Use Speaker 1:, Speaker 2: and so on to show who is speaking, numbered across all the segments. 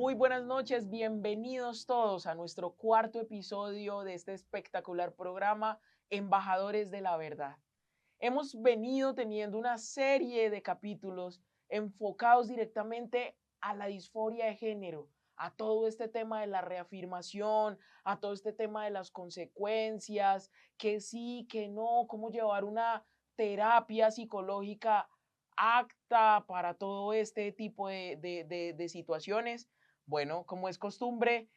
Speaker 1: Muy buenas noches, bienvenidos todos a nuestro cuarto episodio de este espectacular programa Embajadores de la Verdad. Hemos venido teniendo una serie de capítulos enfocados directamente a la disforia de género, a todo este tema de la reafirmación, a todo este tema de las consecuencias, que sí, que no, cómo llevar una terapia psicológica apta para todo este tipo de situaciones. Bueno, como es costumbre,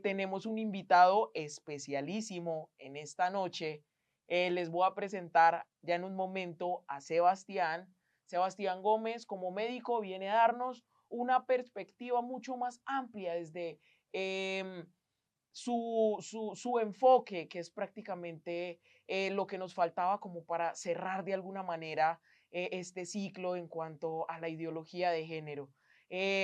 Speaker 1: tenemos un invitado especialísimo en esta noche. Les voy a presentar ya en un momento a Sebastián. Sebastián Gómez, como médico, viene a darnos una perspectiva mucho más amplia desde su enfoque, que es prácticamente lo que nos faltaba como para cerrar de alguna manera este ciclo en cuanto a la ideología de género.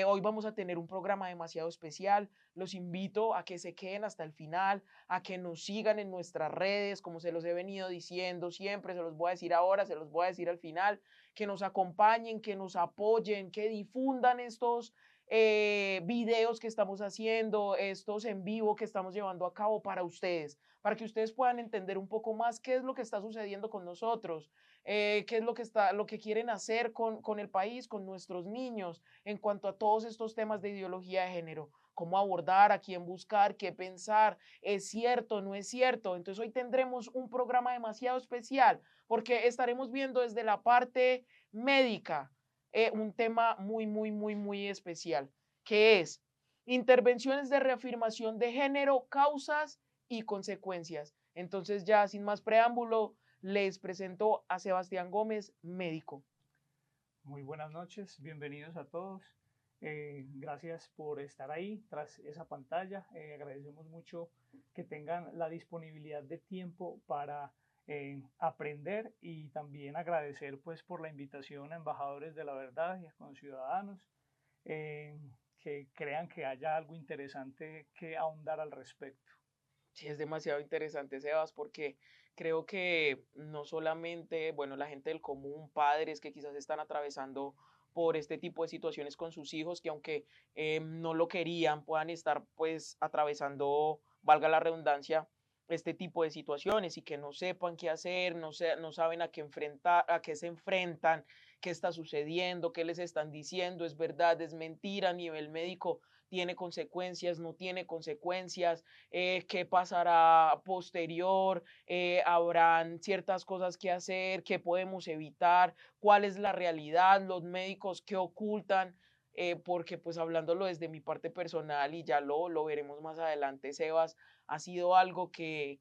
Speaker 1: Hoy vamos a tener un programa demasiado especial. Los invito a que se queden hasta el final, a que nos sigan en nuestras redes, como se los he venido diciendo siempre, se los voy a decir ahora, se los voy a decir al final, que nos acompañen, que nos apoyen, que difundan estos videos que estamos haciendo, estos en vivo que estamos llevando a cabo para ustedes, para que ustedes puedan entender un poco más qué es lo que está sucediendo con nosotros, qué es lo que quieren hacer con el país, con nuestros niños, en cuanto a todos estos temas de ideología de género, cómo abordar, a quién buscar, qué pensar, es cierto, no es cierto. Entonces hoy tendremos un programa demasiado especial porque estaremos viendo desde la parte médica un tema muy especial, que es intervenciones de reafirmación de género, causas y consecuencias. Entonces ya sin más preámbulo, les presento a Sebastián Gómez, médico.
Speaker 2: Muy buenas noches, bienvenidos a todos. Gracias por estar ahí tras esa pantalla. Agradecemos mucho que tengan la disponibilidad de tiempo para aprender y también agradecer pues por la invitación a embajadores de la verdad y a conciudadanos eh, que crean que haya algo interesante que ahondar al respecto.
Speaker 1: Sí, es demasiado interesante, Sebas, porque creo que no solamente, bueno, la gente del común, padres que quizás están atravesando por este tipo de situaciones con sus hijos, que aunque no lo querían, puedan estar pues atravesando, valga la redundancia, este tipo de situaciones y que no sepan qué hacer, no saben a qué enfrentar, a qué se enfrentan, qué está sucediendo, qué les están diciendo, es verdad, es mentira a nivel médico, tiene consecuencias, no tiene consecuencias, qué pasará posterior, habrán ciertas cosas que hacer, qué podemos evitar, cuál es la realidad, los médicos qué ocultan, porque pues hablándolo desde mi parte personal y ya lo veremos más adelante, Sebas, ha sido algo que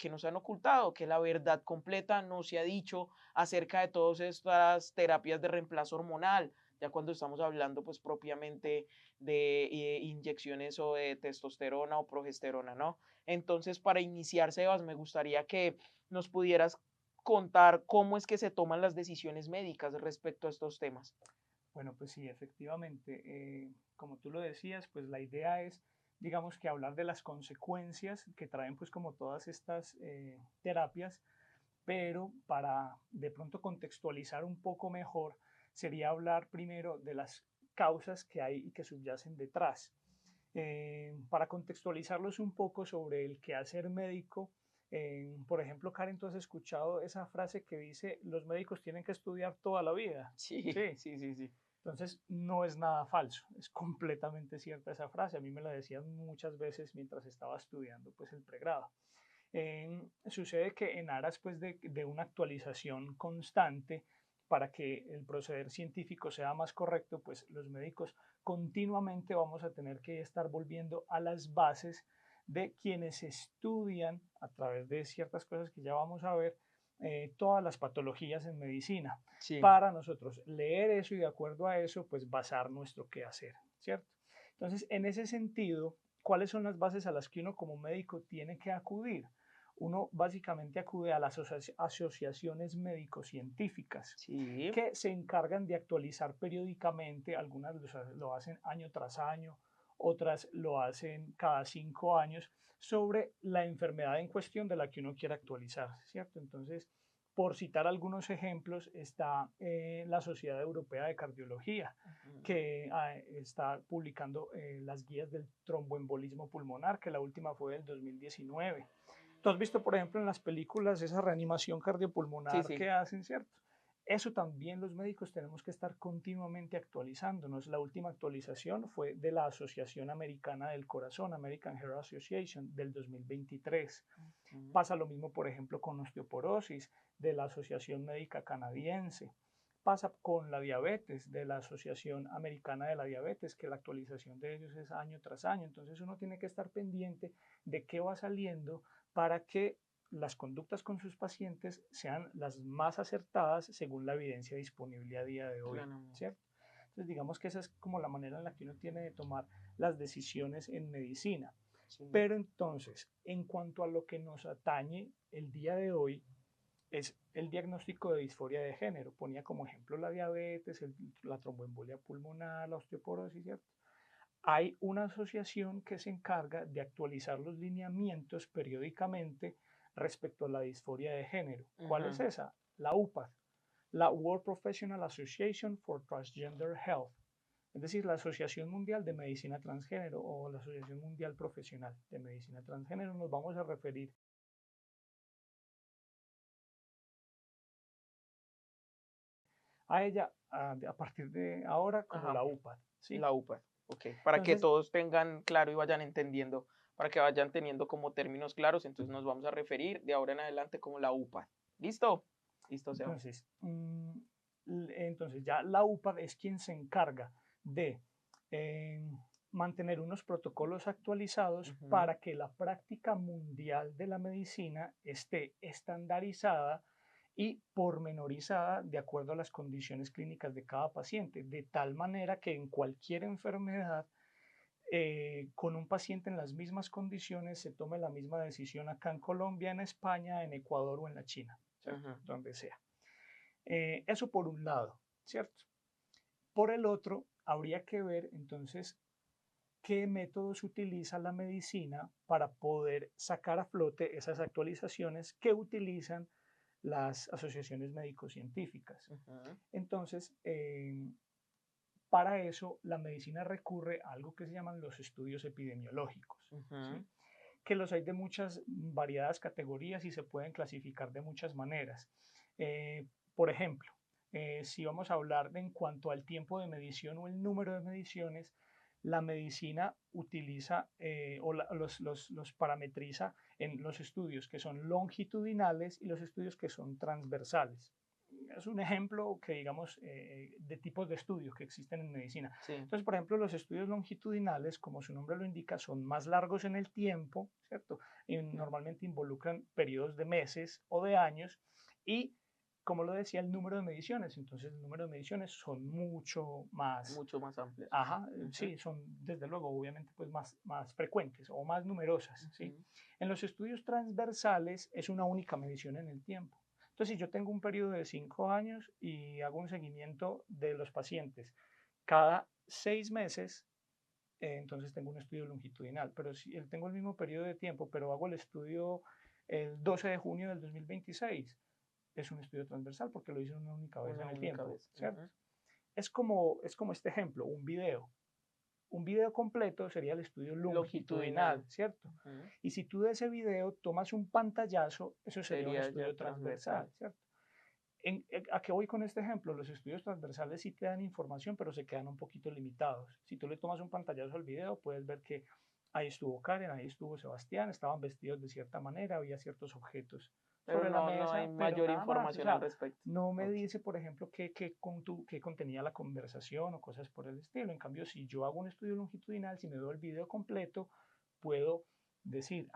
Speaker 1: nos han ocultado, que la verdad completa no se ha dicho acerca de todas estas terapias de reemplazo hormonal, ya cuando estamos hablando pues propiamente de inyecciones o de testosterona o progesterona, ¿no? Entonces, para iniciar, Sebas, me gustaría que nos pudieras contar cómo es que se toman las decisiones médicas respecto a estos temas.
Speaker 2: Bueno, pues sí, efectivamente, como tú lo decías, pues la idea es, digamos que hablar de las consecuencias que traen pues como todas estas terapias, pero para de pronto contextualizar un poco mejor, sería hablar primero de las causas que hay y que subyacen detrás. Para contextualizarlos un poco sobre el quehacer médico, por ejemplo, Karen, tú has escuchado esa frase que dice, los médicos tienen que estudiar toda la vida.
Speaker 1: Sí,
Speaker 2: Sí,
Speaker 1: sí, sí, sí.
Speaker 2: entonces, no es nada falso, es completamente cierta esa frase. A mí me la decían muchas veces mientras estaba estudiando pues, el pregrado. Sucede que en aras pues, de una actualización constante para que el proceder científico sea más correcto, pues los médicos continuamente vamos a tener que estar volviendo a las bases de quienes estudian a través de ciertas cosas que ya vamos a ver, todas las patologías en medicina
Speaker 1: Sí.
Speaker 2: para nosotros leer eso y de acuerdo a eso, pues basar nuestro quehacer, ¿cierto? Entonces, en ese sentido, ¿cuáles son las bases a las que uno como médico tiene que acudir? Uno básicamente acude a las asociaciones médico-científicas
Speaker 1: Sí.
Speaker 2: que se encargan de actualizar periódicamente, algunas lo hacen año tras año, otras lo hacen cada 5 años, sobre la enfermedad en cuestión de la que uno quiere actualizar, ¿cierto? Entonces, Por citar algunos ejemplos, está la Sociedad Europea de Cardiología, que está publicando las guías del tromboembolismo pulmonar, que la última fue del 2019. Tú has visto, por ejemplo, en las películas esa reanimación
Speaker 1: Sí,
Speaker 2: cardiopulmonar
Speaker 1: sí.
Speaker 2: que hacen, ¿cierto? Eso también los médicos tenemos que estar continuamente actualizándonos. La última actualización fue de la Asociación Americana del Corazón, American Heart Association, del 2023. Pasa lo mismo, por ejemplo, con osteoporosis de la Asociación Médica Canadiense. Pasa con la diabetes de la Asociación Americana de la Diabetes, que la actualización de ellos es año tras año. Entonces uno tiene que estar pendiente de qué va saliendo para que las conductas con sus pacientes sean las más acertadas según la evidencia disponible a día de hoy,
Speaker 1: Claro.
Speaker 2: ¿cierto? Entonces digamos que esa es como la manera en la que uno tiene de tomar las decisiones en medicina.
Speaker 1: Sí.
Speaker 2: Pero entonces, en cuanto a lo que nos atañe el día de hoy, es el diagnóstico de disforia de género. Ponía como ejemplo la diabetes, la tromboembolia pulmonar, la osteoporosis, ¿cierto? Hay una asociación que se encarga de actualizar los lineamientos periódicamente respecto a la disforia de género. ¿Cuál es esa? La UPAD, la World Professional Association for Transgender Health, es decir, la Asociación Mundial de Medicina Transgénero o la Asociación Mundial Profesional de Medicina Transgénero. Nos vamos a referir a ella a partir de ahora como
Speaker 1: Ajá.
Speaker 2: la UPAD, ¿sí?
Speaker 1: La UPA. Ok. Para que
Speaker 2: Entonces,
Speaker 1: todos tengan claro y vayan entendiendo, para que vayan teniendo como términos claros, entonces nos vamos a referir de ahora en adelante como la UPA. ¿Listo? Listo, Seba.
Speaker 2: entonces ya la UPAD es quien se encarga de eh, mantener unos protocolos actualizados para que la práctica mundial de la medicina esté estandarizada y pormenorizada de acuerdo a las condiciones clínicas de cada paciente, de tal manera que en cualquier enfermedad, con un paciente en las mismas condiciones, se tome la misma decisión acá en Colombia, en España, en Ecuador o en la China, ¿cierto? Donde sea. Eso por un lado, ¿cierto? Por el otro, habría que ver entonces qué métodos utiliza la medicina para poder sacar a flote esas actualizaciones que utilizan las asociaciones médico-científicas. Entonces, para eso, la medicina recurre a algo que se llaman los estudios epidemiológicos, ¿sí? Que los hay de muchas variadas categorías y se pueden clasificar de muchas maneras. Por ejemplo, si vamos a hablar en cuanto al tiempo de medición o el número de mediciones, la medicina utiliza o los parametriza en los estudios que son longitudinales y los estudios que son transversales. Es un ejemplo que digamos de tipos de estudios que existen en medicina.
Speaker 1: Sí.
Speaker 2: Entonces, por ejemplo, los estudios longitudinales, como su nombre lo indica, son más largos en el tiempo, ¿cierto? Y normalmente involucran periodos de meses o de años y, como lo decía, el número de mediciones. Entonces, el número de mediciones son mucho más
Speaker 1: amplias.
Speaker 2: Ajá, sí, son desde luego, obviamente, pues más frecuentes o más numerosas, ¿sí? En los estudios transversales es una única medición en el tiempo. Entonces, si yo tengo un periodo de 5 años y hago un seguimiento de los pacientes cada 6 meses, entonces tengo un estudio longitudinal. Pero si tengo el mismo periodo de tiempo, pero hago el estudio el 12 de junio del 2026, es un estudio transversal porque lo hice una única vez
Speaker 1: Una
Speaker 2: en el
Speaker 1: única
Speaker 2: tiempo,
Speaker 1: vez.
Speaker 2: ¿cierto? Es como este ejemplo, un video. Un video completo sería el estudio longitudinal, ¿cierto? Y si tú de ese video tomas un pantallazo, eso sería un
Speaker 1: Sería
Speaker 2: estudio
Speaker 1: ya transversal.
Speaker 2: transversal, ¿cierto? ¿A qué voy con este ejemplo? Los estudios transversales sí te dan información, pero se quedan un poquito limitados. Si tú le tomas un pantallazo al video, puedes ver que ahí estuvo Karen, ahí estuvo Sebastián, estaban vestidos de cierta manera, había ciertos objetos
Speaker 1: Pero
Speaker 2: sobre la
Speaker 1: no hay
Speaker 2: mesa, pero
Speaker 1: mayor
Speaker 2: nada más. O
Speaker 1: información al
Speaker 2: sea,
Speaker 1: respecto.
Speaker 2: no me
Speaker 1: Ok.
Speaker 2: dice, por ejemplo, qué contenía la conversación o cosas por el estilo. En cambio, si yo hago un estudio longitudinal, si me veo el video completo, puedo decir,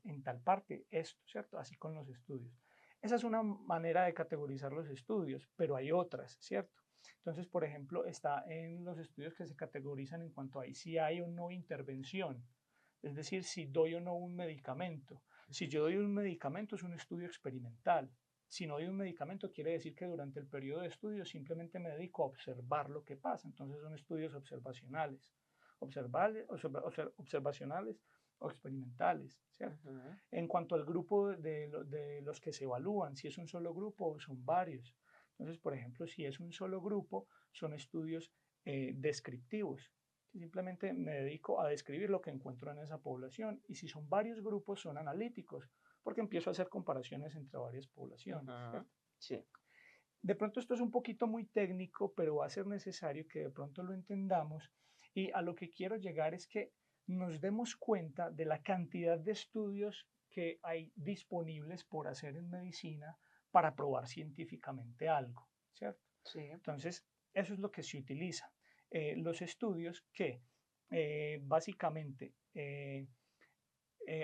Speaker 2: en tal parte, esto, ¿cierto? Así con los estudios. Esa es una manera de categorizar los estudios, pero hay otras, ¿cierto? Entonces, por ejemplo, está en los estudios que se categorizan en cuanto a si hay o no intervención, es decir, si doy o no un medicamento. Si yo doy un medicamento es un estudio experimental. Si no doy un medicamento quiere decir que durante el periodo de estudio simplemente me dedico a observar lo que pasa. Entonces son estudios observacionales. Observacionales o experimentales, ¿cierto?
Speaker 1: Ujú.
Speaker 2: En cuanto al grupo de los que se evalúan, si es un solo grupo o son varios. Entonces, por ejemplo, si es un solo grupo, son estudios descriptivos, que simplemente me dedico a describir lo que encuentro en esa población. Y si son varios grupos, son analíticos, porque empiezo a hacer comparaciones entre varias poblaciones,
Speaker 1: Ujú.
Speaker 2: ¿cierto?
Speaker 1: Sí.
Speaker 2: De pronto esto es un poquito muy técnico, pero va a ser necesario que de pronto lo entendamos. Y a lo que quiero llegar es que nos demos cuenta de la cantidad de estudios que hay disponibles por hacer en medicina para probar científicamente algo, ¿cierto?
Speaker 1: Sí.
Speaker 2: Entonces, eso es lo que se utiliza. Los estudios que básicamente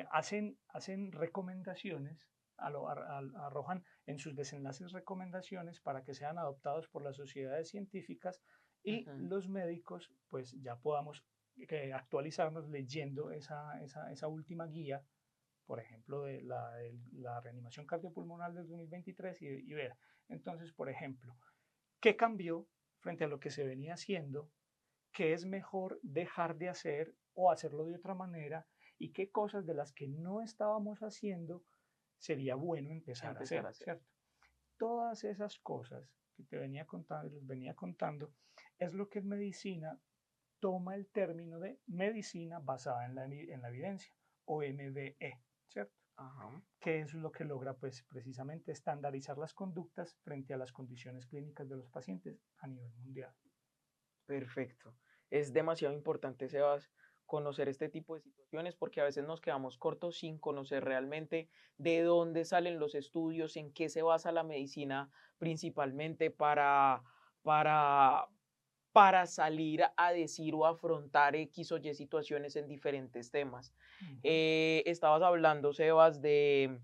Speaker 2: hacen recomendaciones, arrojan en sus desenlaces recomendaciones para que sean adoptados por las sociedades científicas y
Speaker 1: Ujú.
Speaker 2: los médicos pues ya podamos actualizarnos leyendo esa última guía, por ejemplo, de la reanimación cardiopulmonar del 2023 y ver, entonces, por ejemplo, qué cambió frente a lo que se venía haciendo, qué es mejor dejar de hacer o hacerlo de otra manera y qué cosas de las que no estábamos haciendo sería bueno empezar a
Speaker 1: Empezar a
Speaker 2: hacer,
Speaker 1: hacer.
Speaker 2: ¿cierto? Todas esas cosas que te venía contando, les venía contando, es lo que en medicina toma el término de medicina basada en la evidencia, o MBE, ¿cierto?
Speaker 1: Ajá.
Speaker 2: Que eso es lo que logra pues precisamente estandarizar las conductas frente a las condiciones clínicas de los pacientes a nivel mundial.
Speaker 1: Perfecto. Es demasiado importante, Sebas, conocer este tipo de situaciones porque a veces nos quedamos cortos sin conocer realmente de dónde salen los estudios, en qué se basa la medicina principalmente para, para salir a decir o afrontar X o Y situaciones en diferentes temas.
Speaker 2: Ujú.
Speaker 1: Estabas hablando, Sebas, de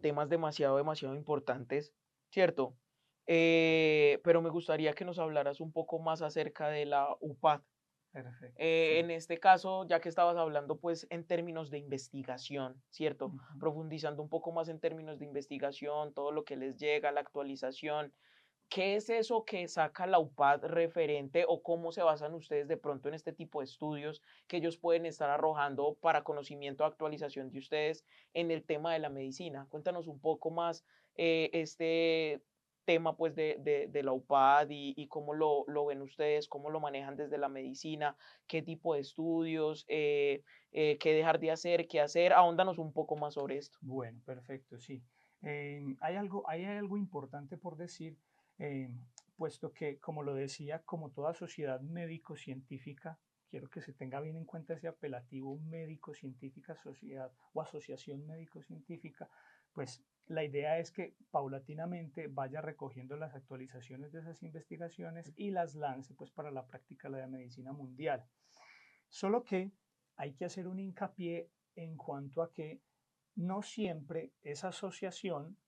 Speaker 1: temas demasiado importantes, ¿cierto? Pero me gustaría que nos hablaras un poco más acerca de la UPAD.
Speaker 2: Perfecto, sí.
Speaker 1: En este caso, ya que estabas hablando, pues, en términos de investigación, ¿cierto?
Speaker 2: Ujú.
Speaker 1: Profundizando un poco más en términos de investigación, todo lo que les llega, la actualización. ¿Qué es eso que saca la UPAD referente o cómo se basan ustedes de pronto en este tipo de estudios que ellos pueden estar arrojando para conocimiento o actualización de ustedes en el tema de la medicina? Cuéntanos un poco más este tema pues de la UPAD y cómo lo ven ustedes, cómo lo manejan desde la medicina, qué tipo de estudios, qué dejar de hacer, qué hacer. Ahóndanos un poco más sobre esto.
Speaker 2: Bueno, perfecto, sí. Hay algo importante por decir, eh, puesto que, como lo decía, como toda sociedad médico-científica, quiero que se tenga bien en cuenta ese apelativo médico-científica, sociedad o asociación médico-científica, pues la idea es que paulatinamente vaya recogiendo las actualizaciones de esas investigaciones y las lance pues para la práctica de la medicina mundial. Solo que hay que hacer un hincapié en cuanto a que no siempre esa asociación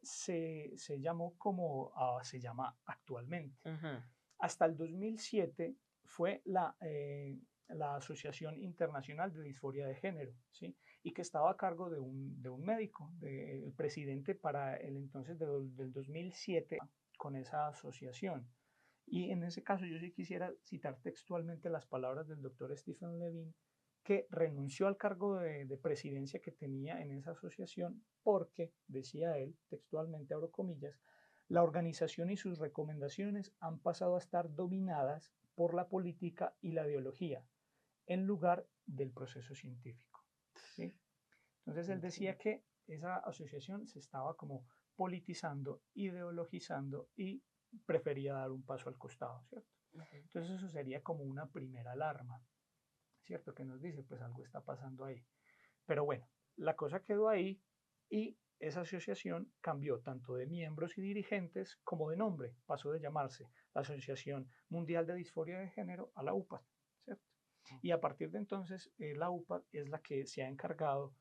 Speaker 2: se llamó como se llama actualmente.
Speaker 1: Ujú.
Speaker 2: Hasta el 2007 fue la Asociación Internacional de Disforia de Género, ¿sí? Y que estaba a cargo de un médico, del presidente para el entonces del 2007 con esa asociación. Y en ese caso yo sí quisiera citar textualmente las palabras del doctor Stephen Levine, que renunció al cargo de presidencia que tenía en esa asociación porque, decía él, textualmente abro comillas, la organización y sus recomendaciones han pasado a estar dominadas por la política y la ideología, en lugar del proceso científico. ¿Sí? Entonces él decía
Speaker 1: Entiendo.
Speaker 2: que esa asociación se estaba como politizando, ideologizando y prefería dar un paso al costado, ¿cierto?
Speaker 1: Ujú.
Speaker 2: Entonces eso sería como una primera alarma, ¿cierto? Que nos dice, pues algo está pasando ahí. Pero bueno, la cosa quedó ahí y esa asociación cambió tanto de miembros y dirigentes como de nombre. Pasó de llamarse la Asociación Mundial de Disforia de Género a la UPAD, ¿cierto? Y a partir de entonces, la UPAD es la que se ha encargado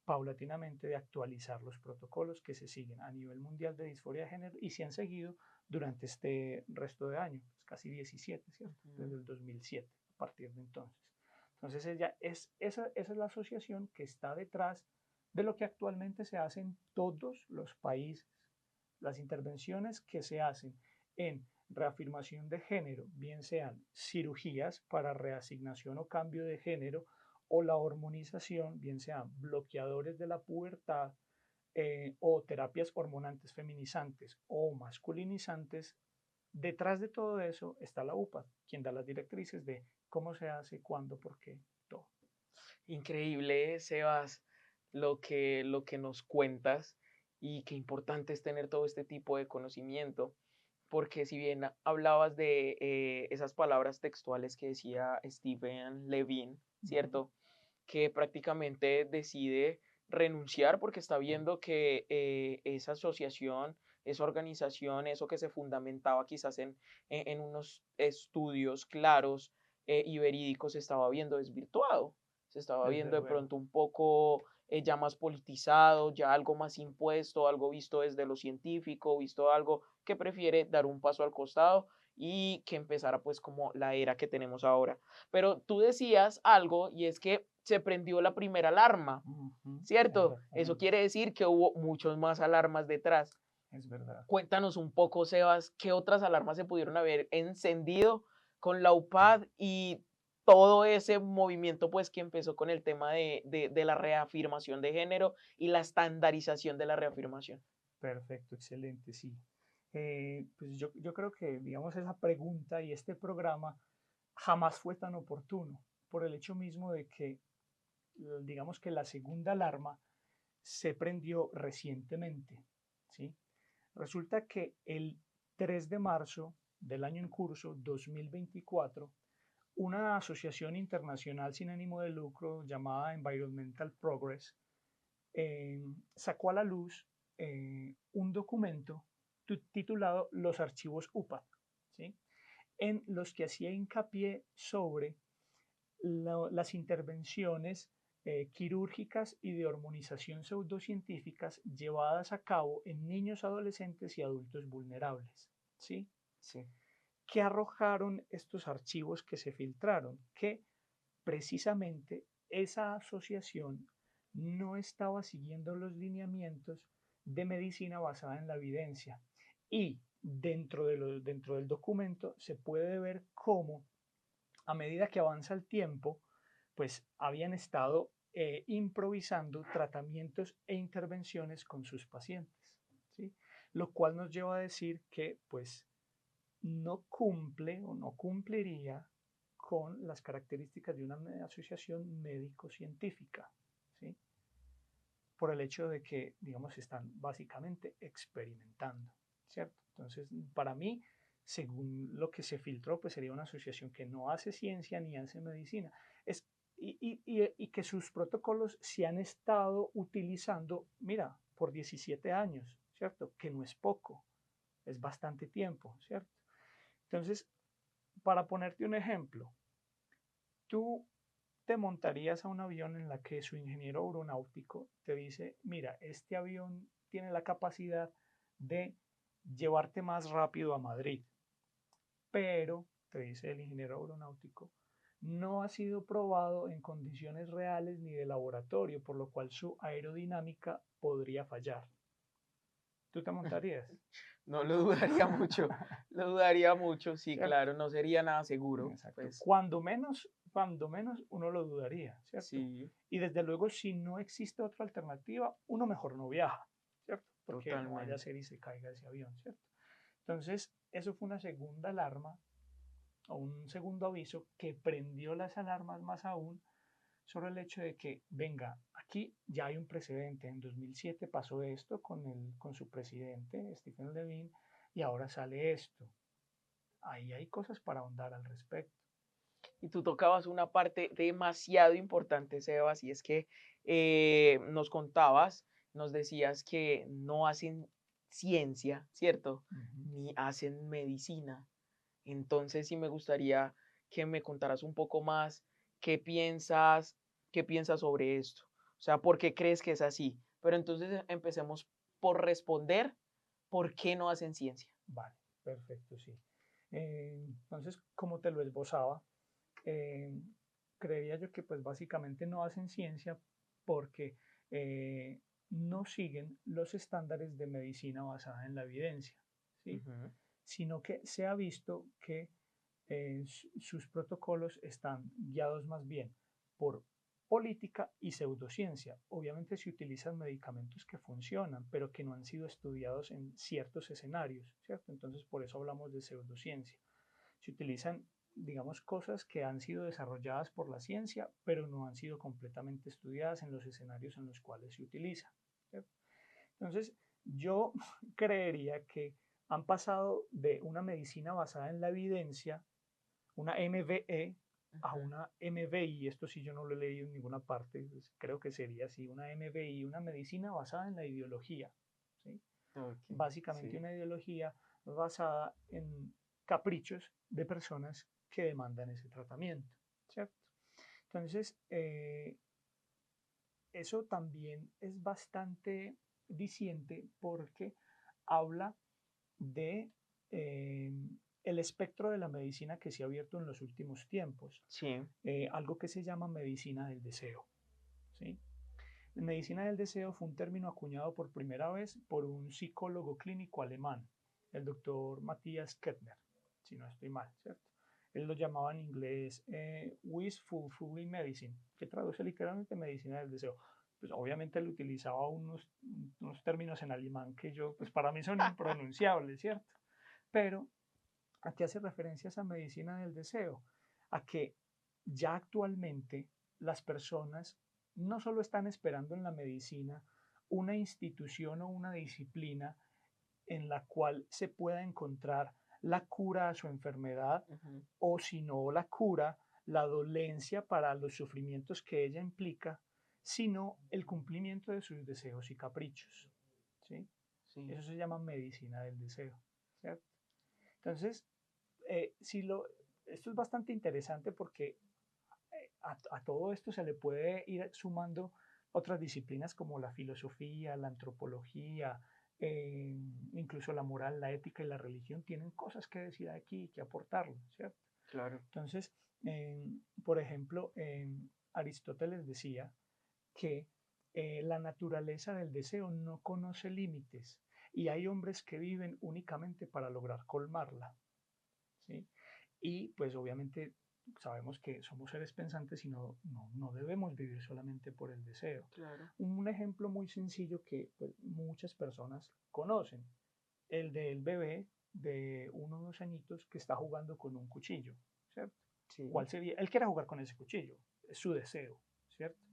Speaker 2: paulatinamente de actualizar los protocolos que se siguen a nivel mundial de disforia de género y se han seguido durante este resto de año, pues casi 17, ¿cierto?
Speaker 1: Ujú.
Speaker 2: Desde el 2007, a partir de entonces. Entonces esa es la asociación que está detrás de lo que actualmente se hace en todos los países. Las intervenciones que se hacen en reafirmación de género, bien sean cirugías para reasignación o cambio de género o la hormonización, bien sean bloqueadores de la pubertad o terapias hormonantes feminizantes o masculinizantes, detrás de todo eso está la UPAD, quien da las directrices de cómo se hace, cuándo, por qué, todo.
Speaker 1: Increíble, Sebas, lo que nos cuentas y qué importante es tener todo este tipo de conocimiento, porque si bien hablabas de esas palabras textuales que decía Stephen Levine,
Speaker 2: Ujú.
Speaker 1: ¿cierto? Que prácticamente decide renunciar porque está viendo que esa asociación, esa organización, eso que se fundamentaba quizás en unos estudios claros y verídicos, se estaba viendo desvirtuado, se estaba
Speaker 2: Desde
Speaker 1: viendo de
Speaker 2: luego.
Speaker 1: pronto un poco ya más politizado, ya algo más impuesto, algo visto desde lo científico, visto algo que prefiere dar un paso al costado y que empezara pues como la era que tenemos ahora. Pero tú decías algo y es que se prendió la primera alarma,
Speaker 2: Ujú.
Speaker 1: ¿cierto? Eso
Speaker 2: Exactamente,
Speaker 1: quiere decir que hubo muchos más alarmas detrás.
Speaker 2: es verdad.
Speaker 1: Cuéntanos un poco, Sebas, qué otras alarmas se pudieron haber encendido con la UPAD y todo ese movimiento pues que empezó con el tema de la reafirmación de género y la estandarización de la reafirmación.
Speaker 2: Perfecto, excelente, sí. Pues yo creo que, digamos, esa pregunta y este programa jamás fue tan oportuno por el hecho mismo de que, digamos que la segunda alarma se prendió recientemente, ¿sí? Resulta que el 3 de marzo del año en curso, 2024, una asociación internacional sin ánimo de lucro llamada Environmental Progress sacó a la luz un documento titulado Los archivos UPAD, ¿sí? En los que hacía hincapié sobre las intervenciones quirúrgicas y de hormonización pseudocientíficas llevadas a cabo en niños, adolescentes y adultos vulnerables. ¿Sí?
Speaker 1: Sí.
Speaker 2: ¿Qué arrojaron estos archivos que se filtraron? Que precisamente esa asociación no estaba siguiendo los lineamientos de medicina basada en la evidencia. Y dentro del documento se puede ver cómo a medida que avanza el tiempo, pues habían estado improvisando tratamientos e intervenciones con sus pacientes, ¿sí? Lo cual nos lleva a decir que pues no cumple o no cumpliría con las características de una asociación médico-científica, ¿sí? Por el hecho de que, digamos, están básicamente experimentando, ¿cierto? Entonces, para mí, según lo que se filtró, pues sería una asociación que no hace ciencia ni hace medicina. Es, y que sus protocolos se han estado utilizando, mira, por 17 años, ¿cierto? Que no es poco, es bastante tiempo, ¿cierto? Entonces, para ponerte un ejemplo, tú te montarías a un avión en la que su ingeniero aeronáutico te dice, mira, este avión tiene la capacidad de llevarte más rápido a Madrid, pero, te dice el ingeniero aeronáutico, no ha sido probado en condiciones reales ni de laboratorio, por lo cual su aerodinámica podría fallar. ¿Tú te montarías?
Speaker 1: No lo dudaría mucho, lo dudaría mucho, sí,
Speaker 2: ¿Cierto?
Speaker 1: claro, no sería nada seguro,
Speaker 2: Exacto.
Speaker 1: pues
Speaker 2: Cuando menos uno lo dudaría, ¿cierto?
Speaker 1: sí,
Speaker 2: Y desde luego, si no existe otra alternativa, uno mejor no viaja, ¿cierto? Porque no vaya a
Speaker 1: totalmente.
Speaker 2: ser y se caiga ese avión, ¿cierto? Entonces, eso fue una segunda alarma o un segundo aviso que prendió las alarmas más aún sobre el hecho de que, venga, aquí ya hay un precedente. En 2007 pasó esto con su presidente, Stephen Levine, y ahora sale esto. Ahí hay cosas para ahondar al respecto.
Speaker 1: Y tú tocabas una parte demasiado importante, Sebas, y es que nos contabas, nos decías que no hacen ciencia, ¿cierto?
Speaker 2: Ujú.
Speaker 1: Ni hacen medicina. Entonces sí me gustaría que me contaras un poco más qué piensas sobre esto. O sea, ¿por qué crees que es así? Pero entonces empecemos por responder por qué no hacen ciencia.
Speaker 2: Vale, perfecto, sí. Entonces, como te lo esbozaba, eh, creería yo que pues básicamente no hacen ciencia porque eh, no siguen los estándares de medicina basada en la evidencia, ¿sí?
Speaker 1: Ujú.
Speaker 2: Sino que se ha visto que sus protocolos están guiados más bien por política y pseudociencia. Obviamente se utilizan medicamentos que funcionan, pero que no han sido estudiados en ciertos escenarios, ¿cierto? Entonces por eso hablamos de pseudociencia. Se utilizan, digamos, cosas que han sido desarrolladas por la ciencia, pero no han sido completamente estudiadas en los escenarios en los cuales se utiliza, ¿cierto? Entonces, yo creería que han pasado de una medicina basada en la evidencia, una MVE, a una MVI. Esto sí yo no lo he leído en ninguna parte, pues creo que sería así, una MVI, una medicina basada en la ideología, ¿sí?
Speaker 1: Ok,
Speaker 2: Básicamente
Speaker 1: sí.
Speaker 2: una ideología basada en caprichos de personas que demandan ese tratamiento, ¿cierto? Entonces, eso también es bastante diciente porque habla de el espectro de la medicina que se ha abierto en los últimos tiempos,
Speaker 1: Sí.
Speaker 2: algo que se llama medicina del deseo, ¿sí? Medicina del deseo fue un término acuñado por primera vez por un psicólogo clínico alemán, el doctor Matthias Kettner, si no estoy mal, ¿cierto? Él lo llamaba en inglés wishful medicine, que traduce literalmente medicina del deseo. Pues obviamente él utilizaba unos términos en alemán que yo, pues para mí son impronunciables, ¿cierto? Pero ¿a qué hace referencia esa medicina del deseo? A que ya actualmente las personas no solo están esperando en la medicina una institución o una disciplina en la cual se pueda encontrar la cura a su enfermedad
Speaker 1: Ujú.
Speaker 2: o si no la cura, la dolencia para los sufrimientos que ella implica, sino el cumplimiento de sus deseos y caprichos, ¿sí?
Speaker 1: Sí.
Speaker 2: Eso se llama medicina del deseo, ¿cierto? Entonces, si lo, esto es bastante interesante porque a todo esto se le puede ir sumando otras disciplinas como la filosofía, la antropología, incluso la moral, la ética y la religión tienen cosas que decir aquí y que aportarlo, ¿cierto?
Speaker 1: Claro.
Speaker 2: Entonces, por ejemplo, Aristóteles decía que la naturaleza del deseo no conoce límites y hay hombres que viven únicamente para lograr colmarla, ¿sí? Y pues obviamente sabemos que somos seres pensantes y no debemos vivir solamente por el deseo.
Speaker 1: Claro.
Speaker 2: Un ejemplo muy sencillo que pues, muchas personas conocen, el del bebé de 1 o 2 añitos que está jugando con un cuchillo, ¿cierto?
Speaker 1: Sí.
Speaker 2: ¿Cuál sería? Él quiere jugar con ese cuchillo, es su deseo, ¿cierto?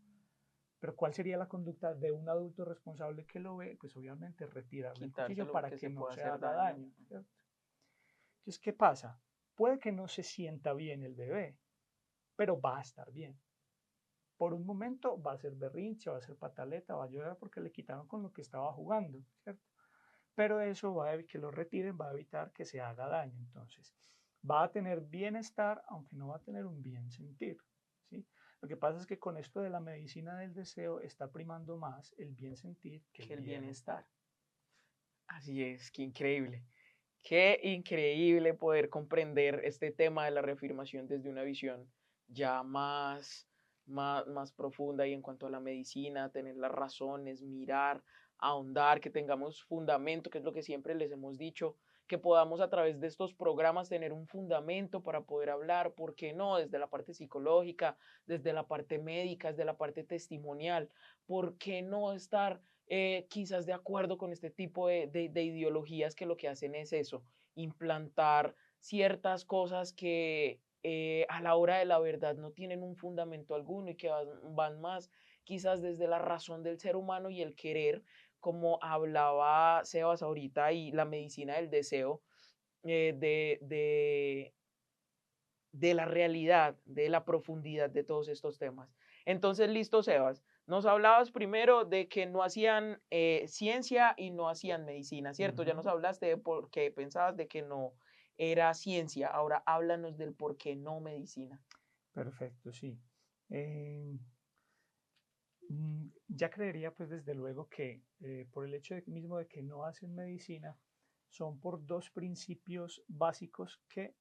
Speaker 2: Pero ¿cuál sería la conducta de un adulto responsable que lo ve? Pues obviamente retirarle el cuchillo
Speaker 1: Quitárselo
Speaker 2: para
Speaker 1: porque
Speaker 2: que
Speaker 1: se
Speaker 2: no
Speaker 1: puede
Speaker 2: se
Speaker 1: hacer
Speaker 2: haga
Speaker 1: daño.
Speaker 2: daño, ¿cierto? Entonces, ¿qué pasa? Puede que no se sienta bien el bebé, pero va a estar bien. Por un momento va a ser berrinche, va a ser pataleta, va a llorar porque le quitaron con lo que estaba jugando, ¿cierto? Pero eso va a que lo retiren, va a evitar que se haga daño. Entonces, va a tener bienestar, aunque no va a tener un bien sentir, ¿sí? Lo que pasa es que con esto de la medicina del deseo está primando más el bien sentir que el
Speaker 1: Que el
Speaker 2: bienestar.
Speaker 1: bienestar. Así es, qué increíble. Qué increíble poder comprender este tema de la reafirmación desde una visión ya más profunda y en cuanto a la medicina, tener las razones, mirar, ahondar, que tengamos fundamento, que es lo que siempre les hemos dicho, que podamos a través de estos programas tener un fundamento para poder hablar, ¿por qué no? Desde la parte psicológica, desde la parte médica, desde la parte testimonial, ¿por qué no estar quizás de acuerdo con este tipo de ideologías que lo que hacen es eso, implantar ciertas cosas que a la hora de la verdad no tienen un fundamento alguno y que van más quizás desde la razón del ser humano y el querer, como hablaba Sebas ahorita, y la medicina del deseo, eh, de, de, de la realidad, de la profundidad de todos estos temas. Entonces, listo, Sebas. Nos hablabas primero de que no hacían ciencia y no hacían medicina, ¿cierto? Ya nos
Speaker 2: Ujú.
Speaker 1: hablaste de por qué pensabas de que no era ciencia. Ahora háblanos del por qué no medicina.
Speaker 2: Perfecto, sí. Eh, ya creería pues desde luego que por el hecho mismo de que no hacen medicina, son por dos principios básicos que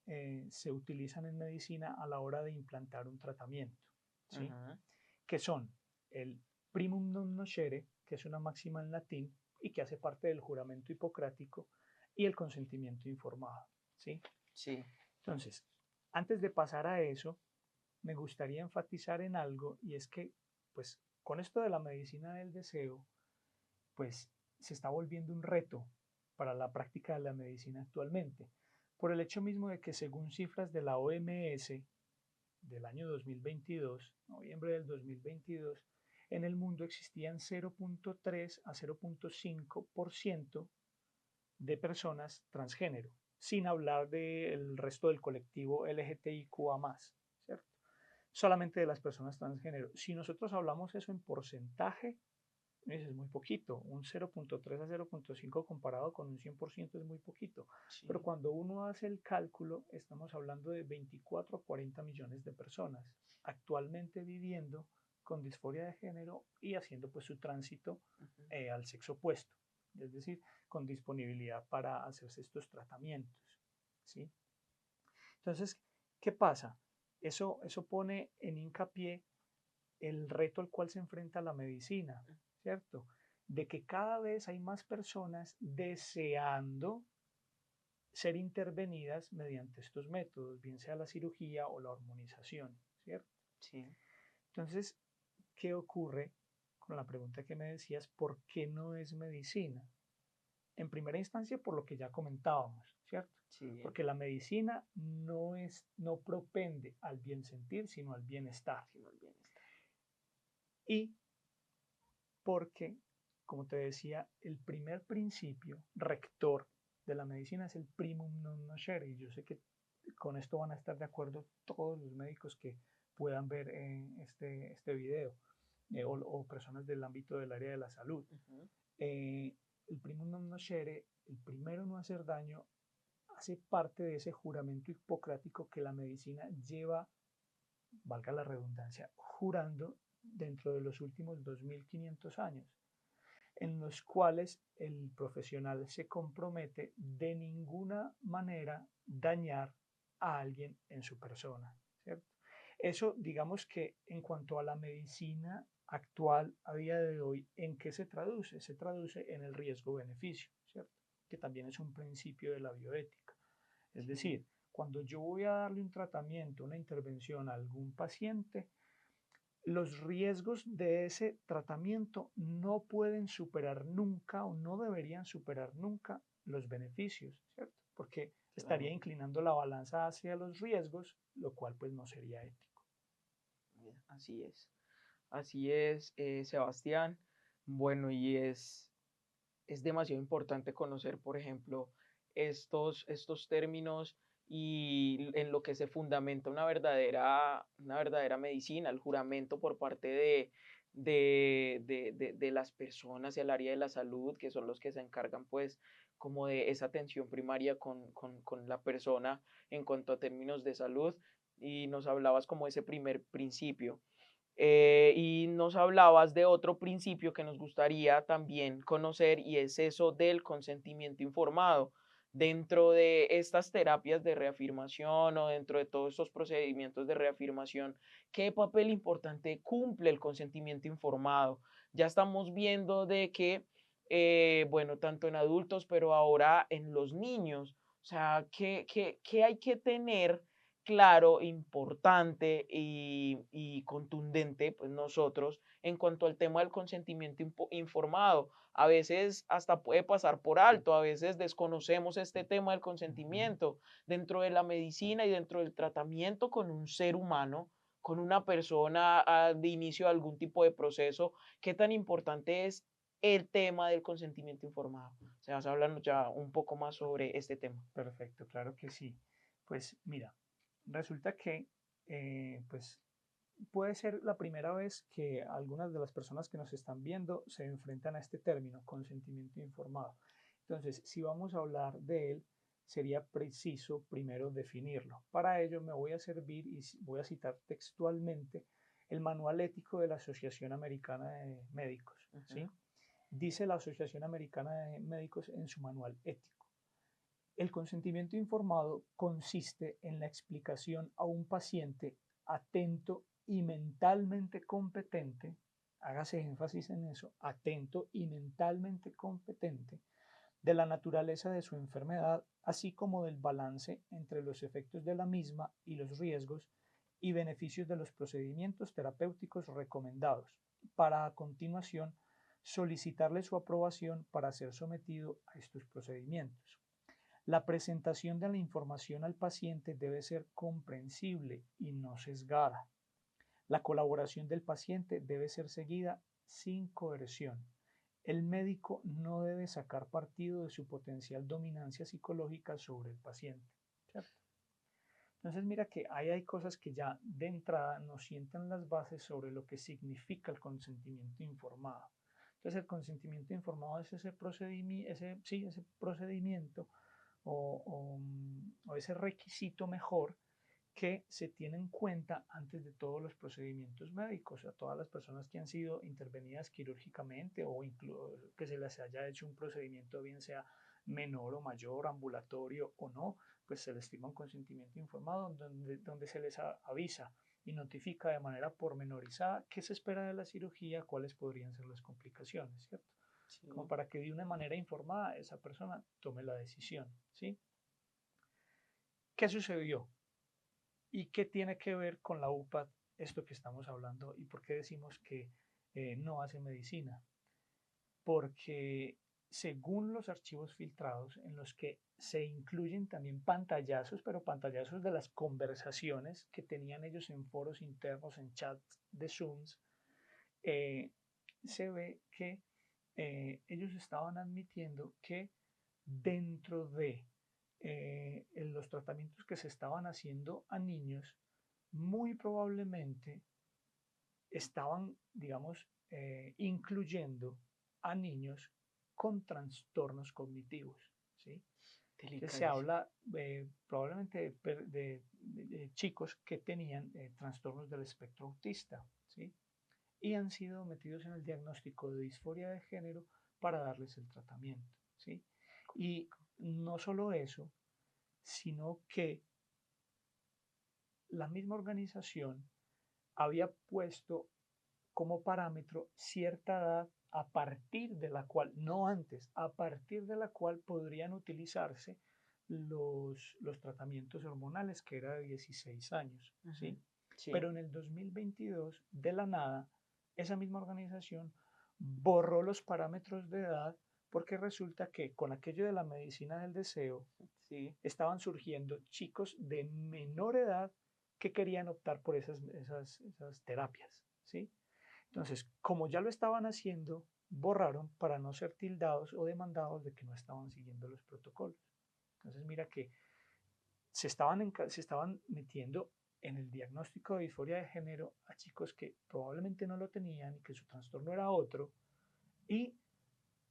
Speaker 2: se utilizan en medicina a la hora de implantar un tratamiento, ¿sí?
Speaker 1: Ujú.
Speaker 2: Que son el primum non nocere, que es una máxima en latín y que hace parte del juramento hipocrático, y el consentimiento informado, ¿sí?
Speaker 1: Sí.
Speaker 2: Entonces, antes de pasar a eso, me gustaría enfatizar en algo y es que pues con esto de la medicina del deseo, pues se está volviendo un reto para la práctica de la medicina actualmente, por el hecho mismo de que según cifras de la OMS del año 2022, noviembre del 2022, en el mundo existían 0.3 a 0.5% de personas transgénero, sin hablar del resto del colectivo LGTBIQA+, ¿cierto? Solamente de las personas transgénero. Si nosotros hablamos eso en porcentaje, es muy poquito, un 0.3 a 0.5 comparado con un 100% es muy poquito, pero
Speaker 1: Sí.
Speaker 2: cuando uno hace el cálculo, estamos hablando de 24 a 40 millones de personas actualmente viviendo con disforia de género y haciendo pues su tránsito
Speaker 1: Ujú.
Speaker 2: al sexo opuesto, es decir, con disponibilidad para hacerse estos tratamientos, ¿sí? Entonces, ¿qué pasa? Eso pone en hincapié el reto al cual se enfrenta la medicina, ¿cierto? De que cada vez hay más personas deseando ser intervenidas mediante estos métodos, bien sea la cirugía o la hormonización, ¿cierto?
Speaker 1: Sí.
Speaker 2: Entonces, ¿qué ocurre con la pregunta que me decías? ¿Por qué no es medicina? En primera instancia, por lo que ya comentábamos, ¿cierto?
Speaker 1: Sí.
Speaker 2: Porque la medicina no propende al bien sentir, sino al bienestar.
Speaker 1: Sino el bienestar.
Speaker 2: Y porque, como te decía, el primer principio rector de la medicina es el primum non nocere, y yo sé que con esto van a estar de acuerdo todos los médicos que puedan ver este video, o personas del ámbito del área de la salud.
Speaker 1: Ujú.
Speaker 2: El primum non nocere, el primero no hacer daño, hace parte de ese juramento hipocrático que la medicina lleva, valga la redundancia, jurando dentro de los últimos 2500 años, en los cuales el profesional se compromete de ninguna manera dañar a alguien en su persona, ¿cierto? Eso, digamos que en cuanto a la medicina actual a día de hoy, ¿en qué se traduce? Se traduce en el riesgo-beneficio, ¿cierto? Que también es un principio de la bioética. Es
Speaker 1: Sí.
Speaker 2: decir, cuando yo voy a darle un tratamiento, una intervención a algún paciente, los riesgos de ese tratamiento no pueden superar nunca o no deberían superar nunca los beneficios, ¿cierto? Porque estaría
Speaker 1: Claro.
Speaker 2: inclinando la balanza hacia los riesgos, lo cual pues no sería ético.
Speaker 1: Así es. Así es, Sebastián. Bueno, es demasiado importante conocer, por ejemplo, estos términos y en lo que se fundamenta una verdadera medicina, el juramento por parte de las personas y el área de la salud, que son los que se encargan, pues, como de esa atención primaria con la persona en cuanto a términos de salud. Y nos hablabas como ese primer principio. Y nos hablabas de otro principio que nos gustaría también conocer y es eso del consentimiento informado. Dentro de estas terapias de reafirmación o dentro de todos estos procedimientos de reafirmación, ¿qué papel importante cumple el consentimiento informado? Ya estamos viendo de que, bueno, tanto en adultos, pero ahora en los niños, o sea, ¿qué hay que tener claro, importante y contundente, pues nosotros, en cuanto al tema del consentimiento informado? A veces hasta puede pasar por alto, a veces desconocemos este tema del
Speaker 2: Ujú.
Speaker 1: consentimiento dentro de la medicina y dentro del tratamiento con un ser humano, con una persona de inicio de algún tipo de proceso. ¿Qué tan importante es el tema del consentimiento informado? Se vas a hablar ya un poco más sobre este tema.
Speaker 2: Perfecto, claro que sí. Pues mira, resulta que pues puede ser la primera vez que algunas de las personas que nos están viendo se enfrentan a este término, consentimiento informado. Entonces, si vamos a hablar de él, sería preciso primero definirlo. Para ello me voy a servir y voy a citar textualmente el manual ético de la Asociación Americana de Médicos, ¿sí?
Speaker 1: Ujú.
Speaker 2: Dice la Asociación Americana de Médicos en su manual ético: el consentimiento informado consiste en la explicación a un paciente atento y mentalmente competente, hágase énfasis en eso, atento y mentalmente competente, de la naturaleza de su enfermedad, así como del balance entre los efectos de la misma y los riesgos y beneficios de los procedimientos terapéuticos recomendados, para a continuación solicitarle su aprobación para ser sometido a estos procedimientos. La presentación de la información al paciente debe ser comprensible y no sesgada. La colaboración del paciente debe ser seguida sin coerción. El médico no debe sacar partido de su potencial dominancia psicológica sobre el paciente, ¿cierto? Entonces mira que ahí hay cosas que ya de entrada nos sientan las bases sobre lo que significa el consentimiento informado. Entonces el consentimiento informado es ese procedimiento o ese requisito mejor que se tiene en cuenta antes de todos los procedimientos médicos, a todas las personas que han sido intervenidas quirúrgicamente o incluso que se les haya hecho un procedimiento, bien sea menor o mayor, ambulatorio o no, pues se les firma un consentimiento informado donde se les avisa y notifica de manera pormenorizada qué se espera de la cirugía, cuáles podrían ser las complicaciones, ¿cierto? Sí. Como para que de una manera informada esa persona tome la decisión, ¿sí? ¿Qué sucedió? ¿Y qué tiene que ver con la UPAD esto que estamos hablando y por qué decimos que no hace medicina? Porque según los archivos filtrados en los que se incluyen también pantallazos, pero pantallazos de las conversaciones que tenían ellos en foros internos, en chats de Zooms, se ve que ellos estaban admitiendo que dentro de los tratamientos que se estaban haciendo a niños, muy probablemente estaban, digamos, incluyendo a niños con trastornos cognitivos, ¿sí? Entonces se habla probablemente de chicos que tenían trastornos del espectro autista, ¿sí? Y han sido metidos en el diagnóstico de disforia de género para darles el tratamiento, ¿sí? Y no solo eso, sino que la misma organización había puesto como parámetro cierta edad a partir de la cual, no antes, a partir de la cual podrían utilizarse los tratamientos hormonales, que era de 16 años, ¿sí? Sí. Pero en el 2022, de la nada, esa misma organización borró los parámetros de edad porque resulta que con aquello de la medicina del deseo, sí, estaban surgiendo chicos de menor edad que querían optar por esas terapias, ¿sí? Entonces, como ya lo estaban haciendo, borraron para no ser tildados o demandados de que no estaban siguiendo los protocolos. Entonces, mira que se estaban metiendo en el diagnóstico de disforia de género a chicos que probablemente no lo tenían y que su trastorno era otro, y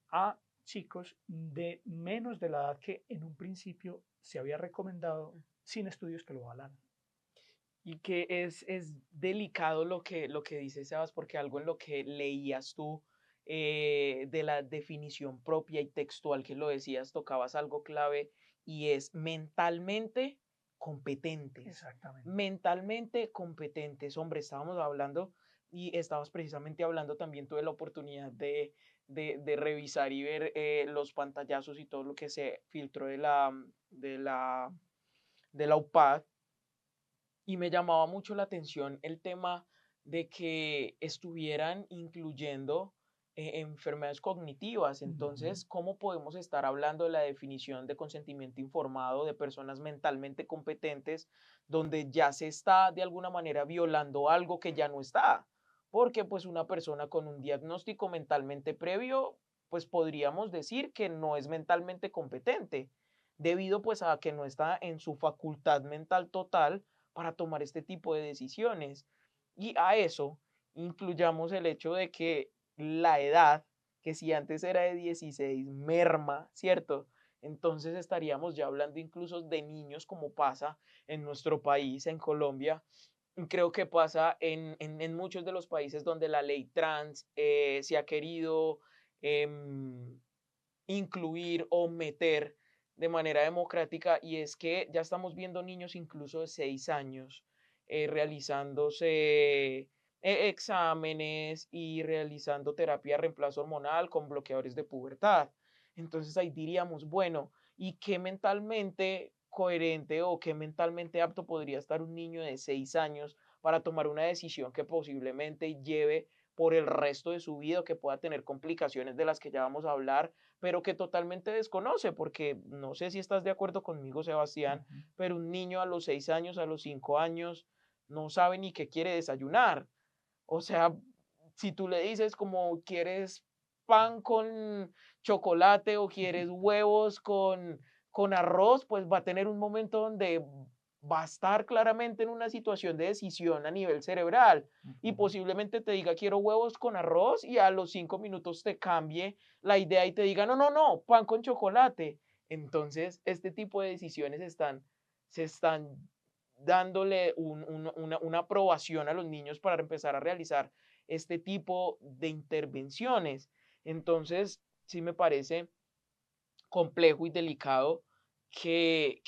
Speaker 2: a chicos de menos de la edad que en un principio se había recomendado sin estudios que lo avalaran.
Speaker 1: Y que es delicado lo que dices, Sebas, porque algo en lo que leías tú de la definición propia y textual que lo decías, tocabas algo clave y es mentalmente competentes.
Speaker 2: Exactamente.
Speaker 1: Mentalmente competentes. Hombre, estábamos hablando y estabas precisamente hablando también, tuve la oportunidad de revisar y ver los pantallazos y todo lo que se filtró de la UPAD y me llamaba mucho la atención el tema de que estuvieran incluyendo enfermedades cognitivas. Entonces, ¿cómo podemos estar hablando de la definición de consentimiento informado de personas mentalmente competentes donde ya se está de alguna manera violando algo que ya no está? Porque pues una persona con un diagnóstico mentalmente previo, pues podríamos decir que no es mentalmente competente, debido pues a que no está en su facultad mental total para tomar este tipo de decisiones. Y a eso incluyamos el hecho de que la edad, que si antes era de 16, merma, ¿cierto? Entonces estaríamos ya hablando incluso de niños como pasa en nuestro país, en Colombia. Creo que pasa en muchos de los países donde la ley trans se ha querido eh, incluir o meter de manera democrática, y es que ya estamos viendo niños incluso de 6 años realizándose exámenes y realizando terapia de reemplazo hormonal con bloqueadores de pubertad. Entonces ahí diríamos, bueno, ¿y qué mentalmente coherente o qué mentalmente apto podría estar un niño de 6 años para tomar una decisión que posiblemente lleve por el resto de su vida o que pueda tener complicaciones de las que ya vamos a hablar, pero que totalmente desconoce, porque no sé si estás de acuerdo conmigo, Sebastián,
Speaker 2: Ujú.
Speaker 1: pero un niño a los 6 años, a los 5 años, no sabe ni qué quiere desayunar. O sea, si tú le dices como quieres pan con chocolate o quieres huevos con arroz, pues va a tener un momento donde va a estar claramente en una situación de decisión a nivel cerebral y
Speaker 2: Ujú.
Speaker 1: posiblemente te diga quiero huevos con arroz y a los 5 minutos te cambie la idea y te diga no, no, no, pan con chocolate. Entonces, este tipo de decisiones se están dándole una aprobación a los niños para empezar a realizar este tipo de intervenciones. Entonces, sí me parece complejo y delicado que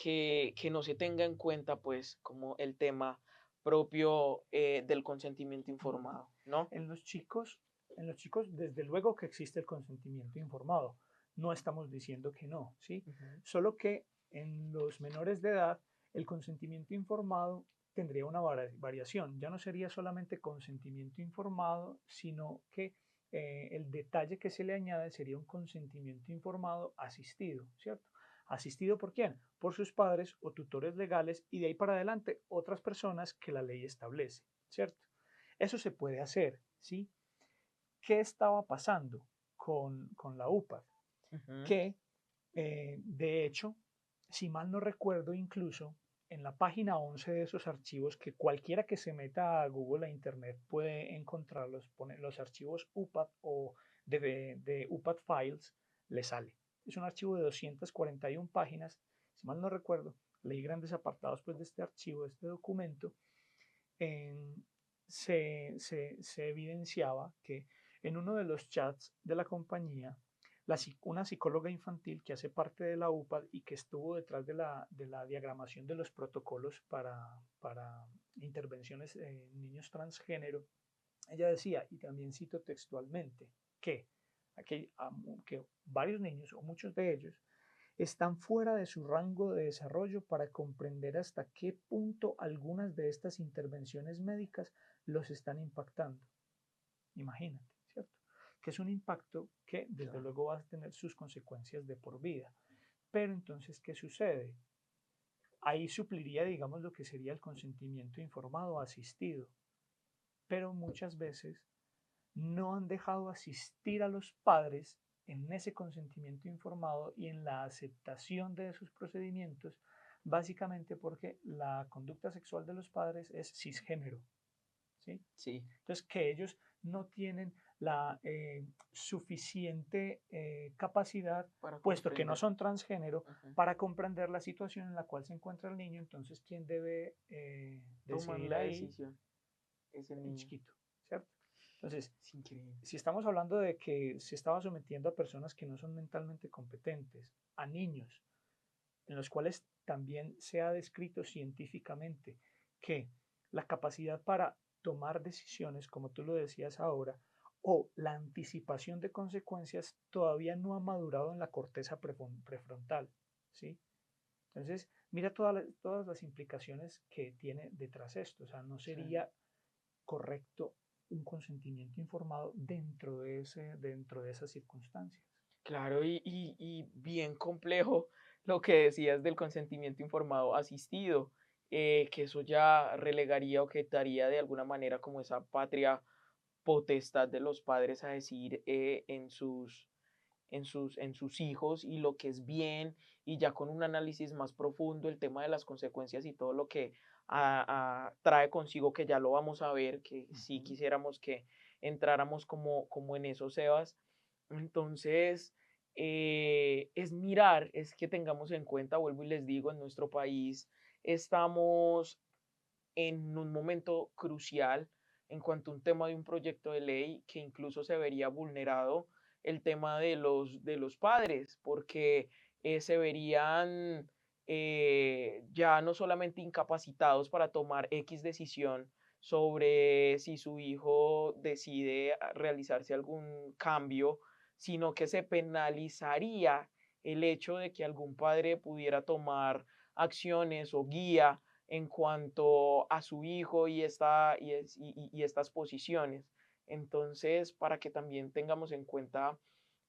Speaker 1: no se tenga en cuenta, pues, como el tema propio del consentimiento informado, ¿no?
Speaker 2: En los chicos, en los chicos, desde luego que existe el consentimiento informado. No estamos diciendo que no, ¿sí?
Speaker 1: Ujú.
Speaker 2: Solo que en los menores de edad, el consentimiento informado tendría una variación. Ya no sería solamente consentimiento informado, sino que el detalle que se le añade sería un consentimiento informado asistido, ¿cierto? ¿Asistido por quién? Por sus padres o tutores legales y de ahí para adelante otras personas que la ley establece, ¿cierto? Eso se puede hacer, ¿sí? ¿Qué estaba pasando con la UPAD?
Speaker 1: Ujú.
Speaker 2: Que, de hecho, si mal no recuerdo, incluso en la página 11 de esos archivos, que cualquiera que se meta a Google, a Internet, puede encontrarlos, poner los archivos UPAD o de UPAD Files, le sale. Es un archivo de 241 páginas, si mal no recuerdo, leí grandes apartados pues, de este archivo, de este documento, en- se evidenciaba que en uno de los chats de la compañía, una psicóloga infantil que hace parte de la UPAD y que estuvo detrás de la diagramación de los protocolos para intervenciones en niños transgénero, ella decía, y también cito textualmente, que, que varios niños, o muchos de ellos, están fuera de su rango de desarrollo para comprender hasta qué punto algunas de estas intervenciones médicas los están impactando. Imagínate, ¿cierto? Que es un impacto que desde
Speaker 1: Claro.
Speaker 2: luego va a tener sus consecuencias de por vida. Pero entonces, ¿qué sucede? Ahí supliría, digamos, lo que sería el consentimiento informado asistido. Pero muchas veces no han dejado asistir a los padres en ese consentimiento informado y en la aceptación de esos procedimientos, básicamente porque la conducta sexual de los padres es cisgénero, ¿sí?
Speaker 1: Sí,
Speaker 2: Entonces, que ellos no tienen la suficiente capacidad,
Speaker 1: para
Speaker 2: puesto que no
Speaker 1: comprender.
Speaker 2: son transgénero,
Speaker 1: Ujú.
Speaker 2: para comprender la situación en la cual se encuentra el niño. Entonces, ¿quién debe
Speaker 1: Tomar
Speaker 2: decidir
Speaker 1: la
Speaker 2: ahí?
Speaker 1: decisión es el
Speaker 2: El
Speaker 1: niño.
Speaker 2: chiquito, ¿cierto? Entonces,
Speaker 1: Es increíble.
Speaker 2: si estamos hablando de que se estaba sometiendo a personas que no son mentalmente competentes, a niños, en los cuales también se ha descrito científicamente que la capacidad para tomar decisiones, como tú lo decías ahora, o la anticipación de consecuencias todavía no ha madurado en la corteza prefrontal, ¿sí? Entonces, mira todas las implicaciones que tiene detrás esto. O sea, no
Speaker 1: Sí.
Speaker 2: sería correcto un consentimiento informado dentro de esas circunstancias.
Speaker 1: Claro, y bien complejo lo que decías del consentimiento informado asistido, que eso ya relegaría o quitaría de alguna manera como esa patria potestad de los padres a decir en sus hijos y lo que es bien, y ya con un análisis más profundo el tema de las consecuencias y todo lo que trae consigo, que ya lo vamos a ver, que sí
Speaker 2: Ujú.
Speaker 1: quisiéramos que entráramos como en eso, Sebas. Entonces, es mirar, es que tengamos en cuenta, vuelvo y les digo, en nuestro país estamos en un momento crucial en cuanto a un tema de un proyecto de ley que incluso se vería vulnerado el tema de los padres, porque se verían ya no solamente incapacitados para tomar X decisión sobre si su hijo decide realizarse algún cambio, sino que se penalizaría el hecho de que algún padre pudiera tomar acciones o guía en cuanto a su hijo y estas posiciones. Entonces, para que también tengamos en cuenta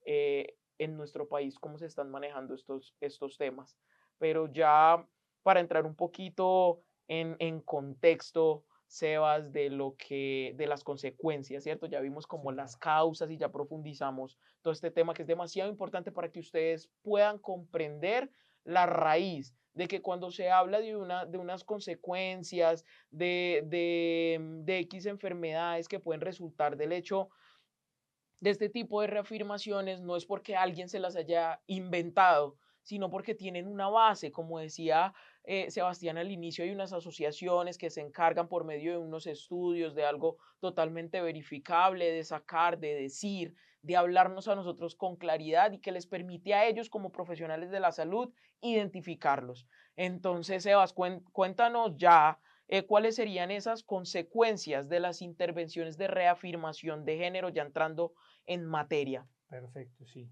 Speaker 1: en nuestro país cómo se están manejando estos temas. Pero ya para entrar un poquito en contexto, Sebas, de las consecuencias, ¿cierto? Ya vimos
Speaker 2: Sí,
Speaker 1: como las
Speaker 2: claro.
Speaker 1: causas y ya profundizamos todo este tema que es demasiado importante para que ustedes puedan comprender la raíz de que cuando se habla de unas consecuencias, de X enfermedades que pueden resultar del hecho de este tipo de reafirmaciones, no es porque alguien se las haya inventado, sino porque tienen una base. Como decía Sebastián al inicio, hay unas asociaciones que se encargan por medio de unos estudios, de algo totalmente verificable, de sacar, de decir, de hablarnos a nosotros con claridad y que les permite a ellos como profesionales de la salud identificarlos. Entonces, Sebas, cuéntanos ya cuáles serían esas consecuencias de las intervenciones de reafirmación de género, ya entrando en materia.
Speaker 2: Perfecto, sí.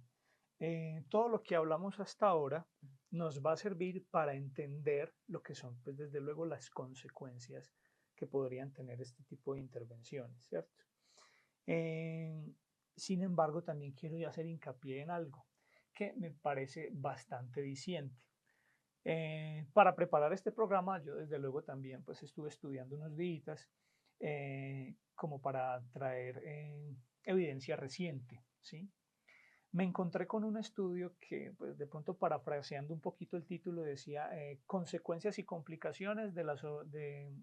Speaker 2: Todo lo que hablamos hasta ahora nos va a servir para entender lo que son, pues desde luego, las consecuencias que podrían tener este tipo de intervenciones, ¿cierto? Eh, Sin embargo, también quiero hacer hincapié en algo que me parece bastante diciente. Para preparar este programa, yo desde luego también pues estuve estudiando unos días como para traer evidencia reciente, ¿sí? Me encontré con un estudio que, pues, de pronto parafraseando un poquito el título, decía consecuencias y complicaciones de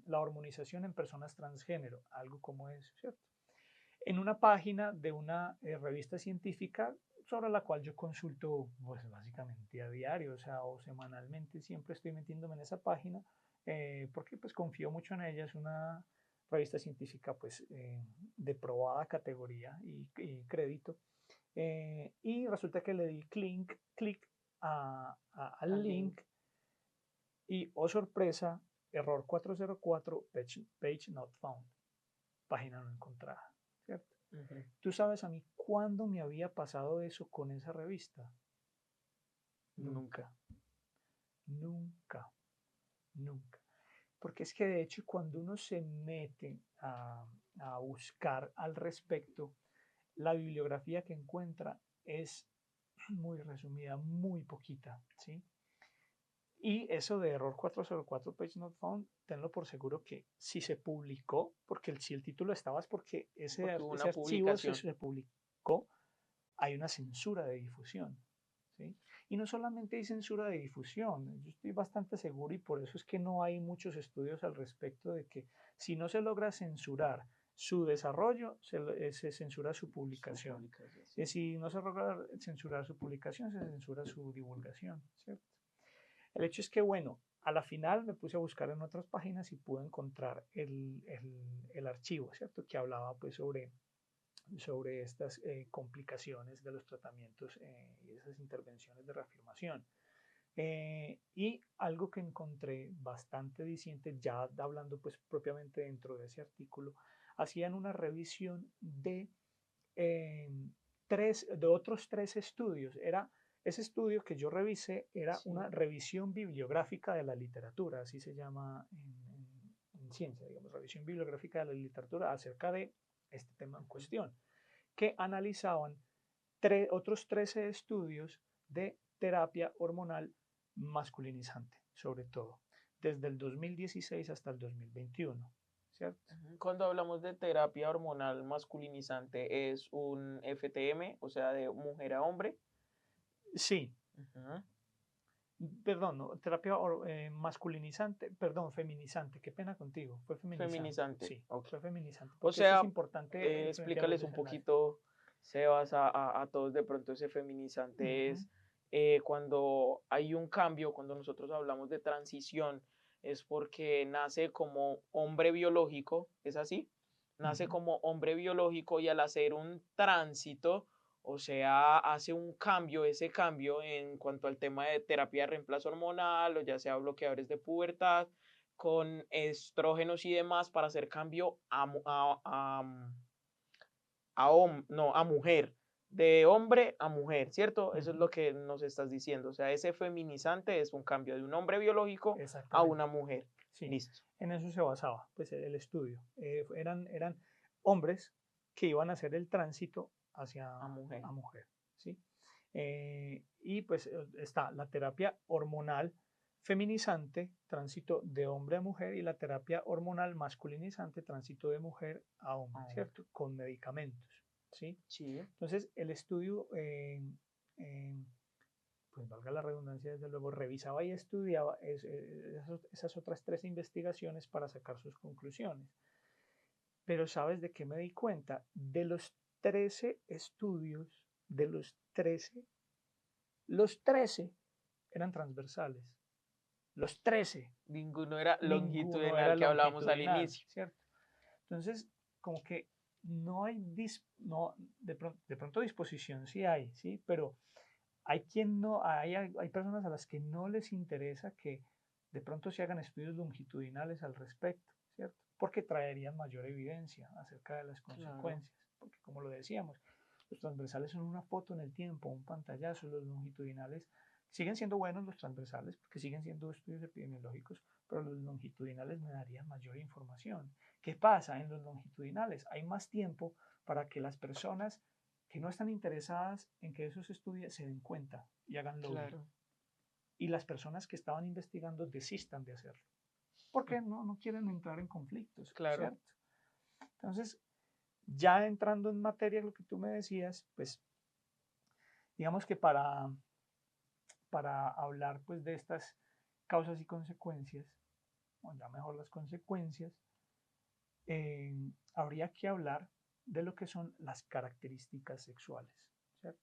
Speaker 2: la hormonización en personas transgénero, algo como eso, ¿cierto? En una página de una revista científica sobre la cual yo consulto, pues, básicamente a diario, o sea, o semanalmente, siempre estoy metiéndome en esa página porque pues confío mucho en ella, es una revista científica pues de probada categoría y crédito. Y resulta que le di clic al
Speaker 1: Al link.
Speaker 2: link y, oh sorpresa, error 404, page not found, página no encontrada, ¿cierto?
Speaker 1: Ujú.
Speaker 2: ¿Tú sabes a mí cuándo me había pasado eso con esa revista?
Speaker 1: Nunca.
Speaker 2: Nunca, nunca, nunca. Porque es que de hecho cuando uno se mete a buscar al respecto, la bibliografía que encuentra es muy resumida, muy poquita, ¿sí? Y eso de error 404 page not found, tenlo por seguro que si se publicó, porque si el título estaba es porque
Speaker 1: Porque hubo
Speaker 2: ese
Speaker 1: una
Speaker 2: archivo
Speaker 1: publicación.
Speaker 2: se publicó, hay una censura de difusión, ¿sí? Y no solamente hay censura de difusión, yo estoy bastante seguro y por eso es que no hay muchos estudios al respecto de que si no se logra censurar su desarrollo, se censura su
Speaker 1: Su
Speaker 2: publicación.
Speaker 1: publicación,
Speaker 2: Y
Speaker 1: sí.
Speaker 2: si no se logra censurar su publicación, se censura su divulgación, ¿cierto? El hecho es que, bueno, a la final me puse a buscar en otras páginas y pude encontrar el archivo, ¿cierto? Que hablaba pues sobre estas complicaciones de los tratamientos y esas intervenciones de reafirmación. Y algo que encontré bastante diciente, ya hablando pues propiamente dentro de ese artículo, hacían una revisión eh, de otros tres estudios. Ese estudio que yo revisé era una
Speaker 1: Sí.
Speaker 2: revisión bibliográfica de la literatura, así se llama en ciencia, digamos, revisión bibliográfica de la literatura acerca de este tema en
Speaker 1: Ujú.
Speaker 2: cuestión, que analizaban otros 13 estudios de terapia hormonal masculinizante, sobre todo, desde el 2016 hasta el 2021, ¿cierto?
Speaker 1: Ujú. Cuando hablamos de terapia hormonal masculinizante, es un FTM, o sea, de mujer a hombre.
Speaker 2: Sí,
Speaker 1: Ujú.
Speaker 2: perdón, no, terapia masculinizante, perdón, feminizante, qué pena contigo, fue feminizante,
Speaker 1: Feminizante,
Speaker 2: sí,
Speaker 1: ok.
Speaker 2: fue feminizante,
Speaker 1: O
Speaker 2: porque esto es
Speaker 1: sea,
Speaker 2: importante frente a los
Speaker 1: explícales un
Speaker 2: desenlaces.
Speaker 1: poquito, Sebas, a todos de pronto ese feminizante
Speaker 2: Ujú,
Speaker 1: es cuando hay un cambio, cuando nosotros hablamos de transición, es porque nace como hombre biológico, ¿es así? Nace
Speaker 2: ujú.
Speaker 1: como hombre biológico y al hacer un tránsito, o sea, hace un cambio, ese cambio en cuanto al tema de terapia de reemplazo hormonal o ya sea bloqueadores de pubertad, con estrógenos y demás para hacer cambio no, a mujer. de hombre a mujer, ¿cierto? Eso es
Speaker 2: Ujú,
Speaker 1: lo que nos estás diciendo. O sea, ese feminizante es un cambio de un hombre biológico a
Speaker 2: exactamente,
Speaker 1: una mujer.
Speaker 2: sí,
Speaker 1: Listo.
Speaker 2: en eso se basaba pues el estudio. Eran hombres que iban a hacer el tránsito hacia
Speaker 1: A mujer.
Speaker 2: a mujer, ¿sí? Y pues está la terapia hormonal feminizante, tránsito de hombre a mujer, y la terapia hormonal masculinizante, tránsito de mujer a
Speaker 1: A
Speaker 2: hombre,
Speaker 1: hombre.
Speaker 2: ¿cierto? Con medicamentos, ¿sí?
Speaker 1: Sí.
Speaker 2: Entonces, el estudio, pues valga la redundancia, desde luego, revisaba y estudiaba esas otras tres investigaciones para sacar sus conclusiones. Pero ¿sabes de qué me di cuenta? De los 13 estudios, de los 13 eran transversales. Los 13,
Speaker 1: Ninguno era
Speaker 2: ninguno era
Speaker 1: longitudinal que hablábamos al
Speaker 2: longitudinal,
Speaker 1: inicio.
Speaker 2: ¿cierto? Entonces, como que no hay, no, de pronto disposición sí hay, ¿sí? Pero hay quien no, hay personas a las que no les interesa que de pronto se hagan estudios longitudinales al respecto, ¿cierto? Porque traerían mayor evidencia acerca de las
Speaker 1: Claro.
Speaker 2: consecuencias, porque como lo decíamos, los transversales son una foto en el tiempo, un pantallazo, los longitudinales siguen siendo buenos los transversales porque siguen siendo estudios epidemiológicos, pero los longitudinales me darían mayor información. ¿Qué pasa? En los longitudinales hay más tiempo para que las personas que no están interesadas en que eso se estudie se den cuenta y hagan lobby.
Speaker 1: Claro.
Speaker 2: Y las personas que estaban investigando desistan de hacerlo, porque no quieren entrar en conflictos,
Speaker 1: Claro.
Speaker 2: ¿cierto? Entonces, ya entrando en materia, lo que tú me decías, pues digamos que para hablar pues de estas causas y consecuencias, o ya mejor las consecuencias, habría que hablar de lo que son las características sexuales, ¿cierto?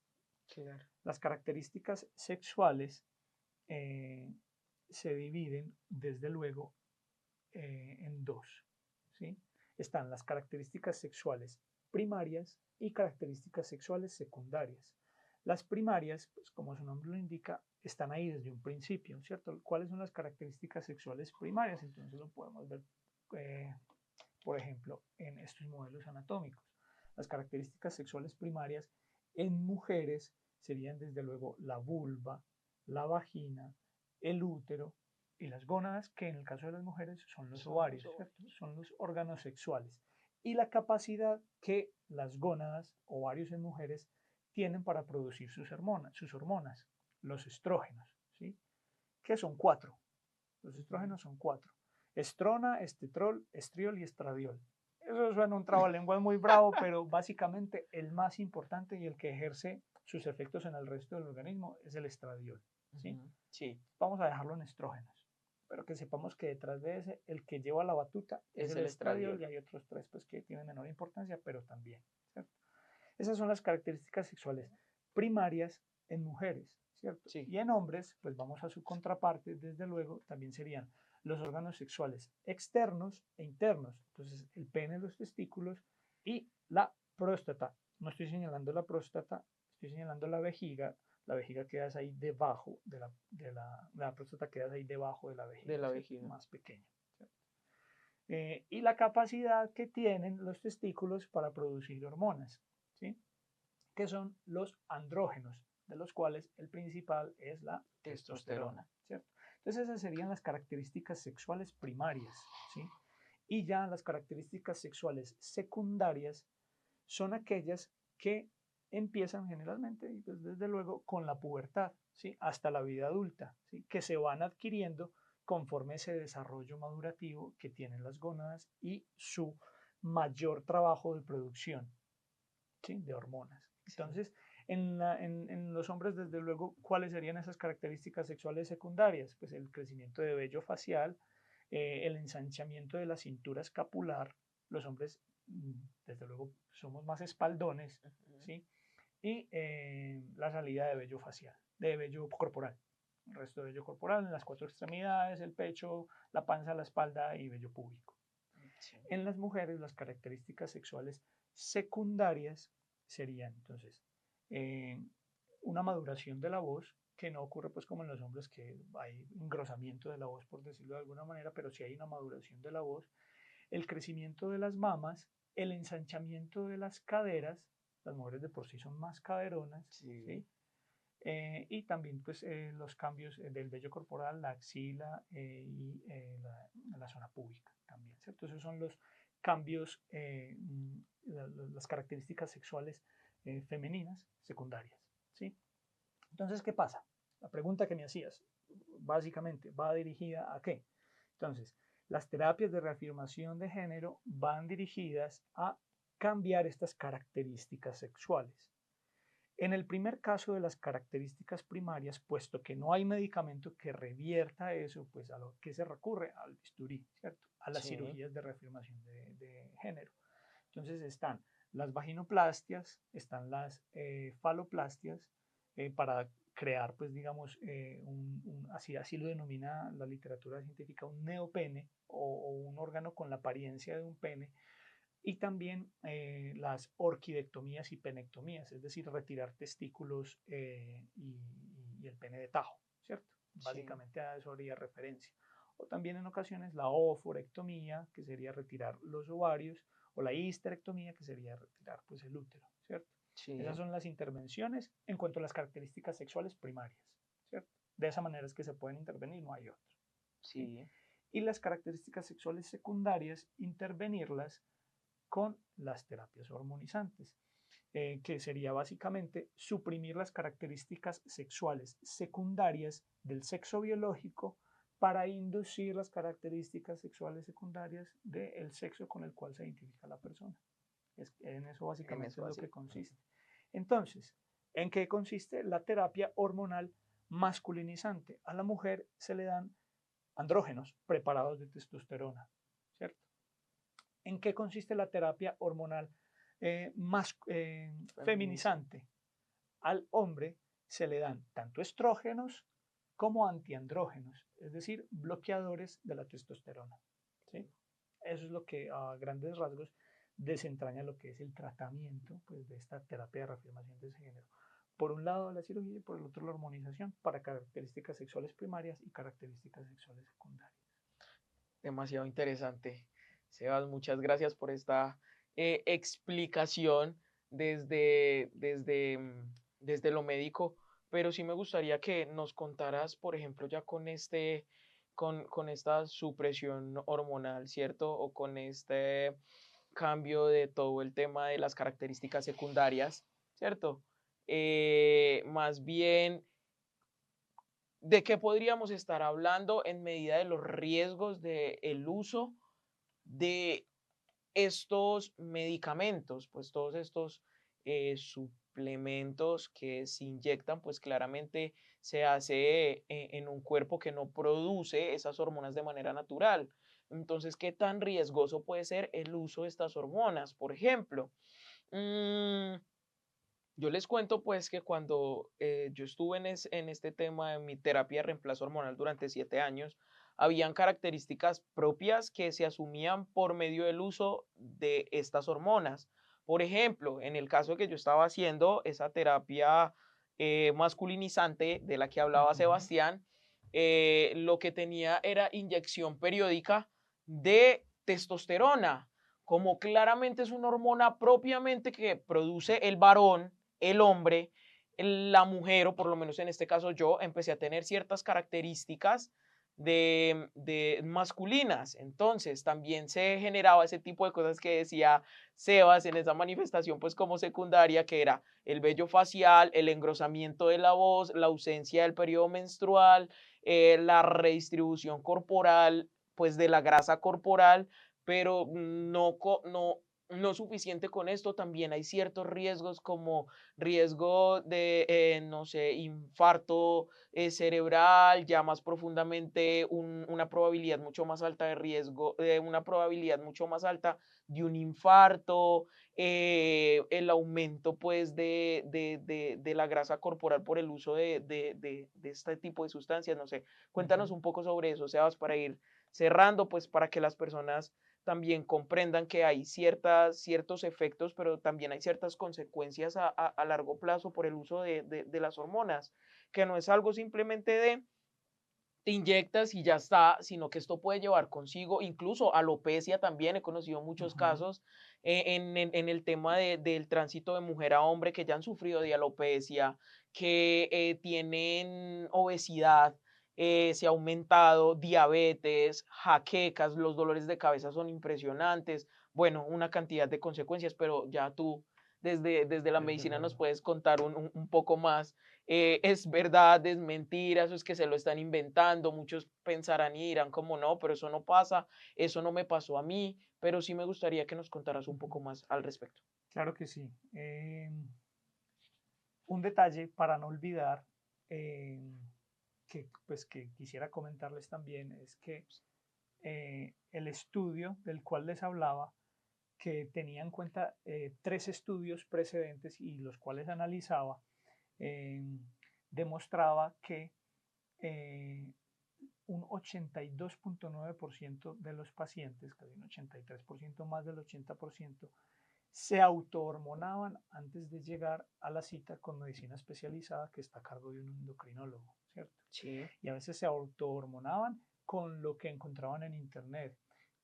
Speaker 1: Claro.
Speaker 2: Las características sexuales eh, se dividen, desde luego, en dos, ¿sí? Están las características sexuales primarias y características sexuales secundarias. Las primarias, pues como su nombre lo indica, están ahí desde un principio, ¿cierto? ¿Cuáles son las características sexuales primarias? Entonces lo podemos ver, eh, por ejemplo, en estos modelos anatómicos. Las características sexuales primarias en mujeres serían desde luego la vulva, la vagina, el útero y las gónadas, que en el caso de las mujeres son los
Speaker 1: Son los
Speaker 2: ovarios, ¿cierto?
Speaker 1: ovarios.
Speaker 2: Son los órganos sexuales. Y la capacidad que las gónadas, ovarios en mujeres, tienen para producir sus hormonas, los estrógenos, ¿sí? Que son cuatro. Los
Speaker 1: Ujú.
Speaker 2: estrógenos son cuatro: estrona, estetrol, estriol y estradiol. Eso suena un trabalenguas muy bravo, pero básicamente el más importante y el que ejerce sus efectos en el resto del organismo es el estradiol, ¿sí?
Speaker 1: Ujú. Sí,
Speaker 2: Vamos a dejarlo en estrógenos, pero que sepamos que detrás de ese, el que lleva la batuta es
Speaker 1: es
Speaker 2: el
Speaker 1: el
Speaker 2: estradiol, y
Speaker 1: estradiol.
Speaker 2: hay otros tres pues, que tienen menor importancia, pero también, ¿cierto? Esas son las características sexuales primarias en mujeres, ¿cierto?
Speaker 1: Sí.
Speaker 2: Y en hombres, pues vamos a su contraparte, desde luego, también serían los órganos sexuales externos e internos. Entonces, el pene, los testículos y la próstata. No estoy señalando la próstata, estoy señalando la vejiga queda ahí debajo la próstata queda ahí debajo de la
Speaker 1: De
Speaker 2: vejiga,
Speaker 1: la
Speaker 2: ¿cierto?
Speaker 1: vejiga.
Speaker 2: Más pequeña. ¿Cierto? Y la capacidad que tienen los testículos para producir hormonas, ¿sí? Que son los andrógenos, de los cuales el principal es la testosterona,
Speaker 1: Testosterona.
Speaker 2: ¿cierto? Entonces esas serían las características sexuales primarias, ¿sí? Y ya las características sexuales secundarias son aquellas que empiezan generalmente, y pues desde luego, con la pubertad, ¿sí? Hasta la vida adulta, ¿sí? Que se van adquiriendo conforme ese desarrollo madurativo que tienen las gónadas y su mayor trabajo de producción, ¿sí? De hormonas.
Speaker 1: Sí.
Speaker 2: Entonces, en los hombres, desde luego, ¿cuáles serían esas características sexuales secundarias? Pues el crecimiento de vello facial, el ensanchamiento de la cintura escapular. Los hombres, desde luego, somos más espaldones,
Speaker 1: Ujú.
Speaker 2: ¿sí? Y la salida de vello facial, de vello corporal. El resto de vello corporal en las cuatro extremidades, el pecho, la panza, la espalda y vello púbico.
Speaker 1: Sí.
Speaker 2: En las mujeres, las características sexuales secundarias serían entonces eh, una maduración de la voz, que no ocurre pues como en los hombres, que hay engrosamiento de la voz, por decirlo de alguna manera, pero sí hay una maduración de la voz, el crecimiento de las mamas, el ensanchamiento de las caderas, las mujeres de por sí son más caderonas,
Speaker 1: Sí,
Speaker 2: ¿sí? Y también pues los cambios del vello corporal, la axila la zona púbica también, ¿cierto? Esos son los cambios, las características sexuales femeninas secundarias, ¿sí? Entonces, ¿qué pasa? La pregunta que me hacías básicamente va dirigida a qué. Entonces, las terapias de reafirmación de género van dirigidas a cambiar estas características sexuales. En el primer caso de las características primarias, puesto que no hay medicamento que revierta eso, pues a lo que se recurre al bisturí, ¿cierto? A las
Speaker 1: sí,
Speaker 2: cirugías de reafirmación de género. Entonces están las vaginoplastias, están las faloplastias, para crear, pues digamos, así lo denomina la literatura científica, un neopene o un órgano con la apariencia de un pene, y también las orquidectomías y penectomías, es decir, retirar testículos y el pene de tajo, ¿cierto?
Speaker 1: sí,
Speaker 2: Básicamente a eso haría referencia. O también en ocasiones la oforectomía, que sería retirar los ovarios, o la histerectomía, que sería retirar pues, el útero, ¿cierto?
Speaker 1: sí,
Speaker 2: Esas son las intervenciones en cuanto a las características sexuales primarias, ¿cierto? De esa manera es que se pueden intervenir, no hay otra, ¿sí?
Speaker 1: sí,
Speaker 2: Y las características sexuales secundarias, intervenirlas con las terapias hormonizantes, que sería básicamente suprimir las características sexuales secundarias del sexo biológico para inducir las características sexuales secundarias del sexo con el cual se identifica la persona. En eso
Speaker 1: en
Speaker 2: básicamente
Speaker 1: eso
Speaker 2: es lo que
Speaker 1: básicamente.
Speaker 2: consiste. Entonces, ¿en qué consiste la terapia hormonal masculinizante? A la mujer se le dan andrógenos preparados de testosterona, ¿cierto? ¿En qué consiste la terapia hormonal más
Speaker 1: Feminizante.
Speaker 2: feminizante? Al hombre se le dan tanto estrógenos como antiandrógenos, es decir, bloqueadores de la testosterona, ¿sí? Eso es lo que a grandes rasgos desentraña lo que es el tratamiento pues, de esta terapia de reafirmación de ese género. Por un lado la cirugía y por el otro la hormonización para características sexuales primarias y características sexuales secundarias.
Speaker 1: Demasiado interesante. Sebas, muchas gracias por esta explicación desde lo médico, pero sí me gustaría que nos contaras, por ejemplo, ya con esta supresión hormonal, ¿cierto? O con este cambio de todo el tema de las características secundarias, ¿cierto? Más bien, ¿de qué podríamos estar hablando en medida de los riesgos del uso de estos medicamentos? Pues todos estos suplementos que se inyectan, pues claramente se hace en un cuerpo que no produce esas hormonas de manera natural. Entonces, ¿qué tan riesgoso puede ser el uso de estas hormonas? Por ejemplo, mm, yo les cuento pues que cuando yo estuve en este tema de mi terapia de reemplazo hormonal durante 7 años, habían características propias que se asumían por medio del uso de estas hormonas. Por ejemplo, en el caso que yo estaba haciendo esa terapia masculinizante de la que
Speaker 2: Uh
Speaker 1: hablaba
Speaker 2: -huh.
Speaker 1: Sebastián, lo que tenía era inyección periódica de testosterona. Como claramente es una hormona propiamente que produce el varón, el hombre, la mujer, o por lo menos en este caso yo, empecé a tener ciertas características de masculinas. Entonces también se generaba ese tipo de cosas que decía Sebas en esa manifestación, pues como secundaria, que era el vello facial, el engrosamiento de la voz, la ausencia del periodo menstrual, la redistribución corporal, pues de la grasa corporal, pero no suficiente con esto, también hay ciertos riesgos como riesgo de, no sé, infarto cerebral, ya más profundamente una probabilidad mucho más alta de riesgo, una probabilidad mucho más alta de un infarto, el aumento pues de la grasa corporal por el uso de este tipo de sustancias, no sé,
Speaker 2: Uh
Speaker 1: cuéntanos
Speaker 2: -huh.
Speaker 1: un poco sobre eso, Sebas, para ir cerrando, pues para que las personas también comprendan que hay ciertos efectos, pero también hay ciertas consecuencias a largo plazo por el uso de las hormonas, que no es algo simplemente de te inyectas y ya está, sino que esto puede llevar consigo incluso alopecia también. He conocido muchos
Speaker 2: Ujú,
Speaker 1: casos en el tema del tránsito de mujer a hombre que ya han sufrido de alopecia, que tienen obesidad, se ha aumentado, diabetes, jaquecas, los dolores de cabeza son impresionantes. Bueno, una cantidad de consecuencias, pero ya tú desde la
Speaker 2: desde
Speaker 1: medicina nos
Speaker 2: luego.
Speaker 1: puedes contar un poco más. Es verdad, es mentira, eso es que se lo están inventando, muchos pensarán y dirán como no, pero eso no pasa, eso no me pasó a mí, pero sí me gustaría que nos contaras un
Speaker 2: Ujú.
Speaker 1: poco más al respecto.
Speaker 2: Claro que sí. Un detalle para no olvidar, que, pues, que quisiera comentarles también es que el estudio del cual les hablaba, que tenía en cuenta tres estudios precedentes y los cuales analizaba, eh, demostraba que eh, un 82,9% de los pacientes, casi un 83% más del 80%, se autohormonaban antes de llegar a la cita con medicina especializada que está a cargo de un endocrinólogo, ¿cierto?
Speaker 1: Sí,
Speaker 2: Y a veces se autohormonaban con lo que encontraban en internet,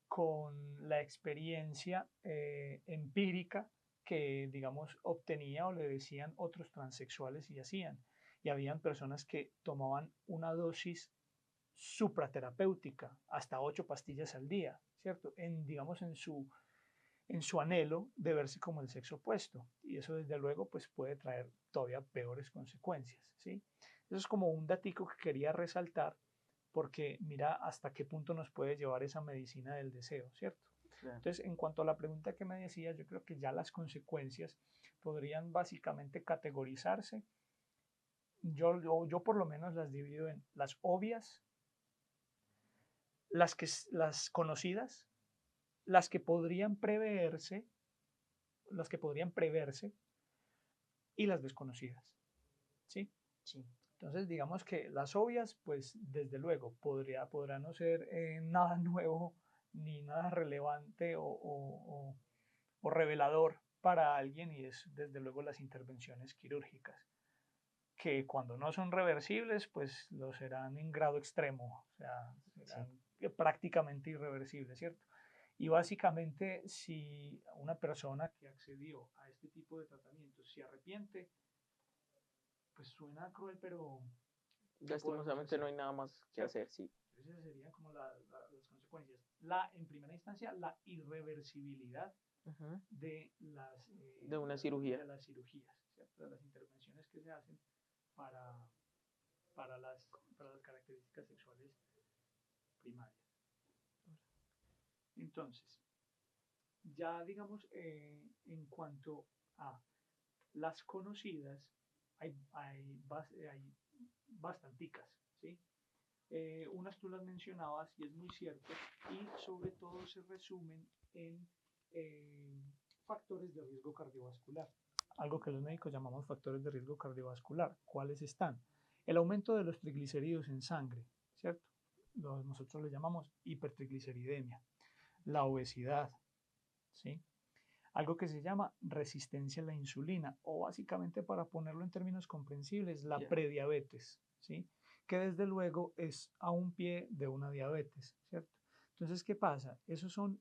Speaker 2: con la experiencia empírica que, digamos, obtenía o le decían otros transexuales y hacían. Y habían personas que tomaban una dosis supraterapéutica, hasta 8 pastillas al día, ¿cierto? Digamos, en su anhelo de verse como el sexo opuesto. Y eso, desde luego, pues puede traer todavía peores consecuencias, ¿sí? Eso es como un datico que quería resaltar porque mira hasta qué punto nos puede llevar esa medicina del deseo, ¿cierto?
Speaker 1: claro.
Speaker 2: Entonces, en cuanto a la pregunta que me decía, yo creo que ya las consecuencias podrían básicamente categorizarse. Yo por lo menos las divido en las obvias, las conocidas, las que podrían preverse, las que podrían preverse y las desconocidas, ¿sí?
Speaker 1: Sí,
Speaker 2: Entonces, digamos que las obvias, pues desde luego, podrá no ser nada nuevo ni nada relevante o revelador para alguien y es desde luego las intervenciones quirúrgicas, que cuando no son reversibles, pues lo serán en grado extremo, o sea,
Speaker 1: sí.
Speaker 2: serán prácticamente irreversibles, ¿cierto? Y básicamente, si una persona que accedió a este tipo de tratamientos se arrepiente, pues suena cruel, pero ¿qué podemos
Speaker 1: Lastimosamente no
Speaker 2: hacer?
Speaker 1: hay nada más que
Speaker 2: ¿Cierto?
Speaker 1: hacer, sí.
Speaker 2: Entonces esas serían como las consecuencias. En primera instancia, la irreversibilidad
Speaker 1: Ujú.
Speaker 2: de
Speaker 1: De una cirugía.
Speaker 2: las cirugías, ¿cierto? De las intervenciones que se hacen para, para, las, para las características sexuales primarias. Entonces, ya digamos, en cuanto a las conocidas, hay bastanticas, ¿sí? Unas tú las mencionabas y es muy cierto, y sobre todo se resumen en eh, factores de riesgo cardiovascular. Algo que los médicos llamamos factores de riesgo cardiovascular. ¿Cuáles están? El aumento de los triglicéridos en sangre, ¿cierto? Nosotros le llamamos hipertrigliceridemia. La obesidad, ¿sí? Algo que se llama resistencia a la insulina o básicamente para ponerlo en términos comprensibles, la
Speaker 1: Ya.
Speaker 2: prediabetes, ¿sí? Que desde luego es a un pie de una diabetes, ¿cierto? Entonces, ¿qué pasa? Esos son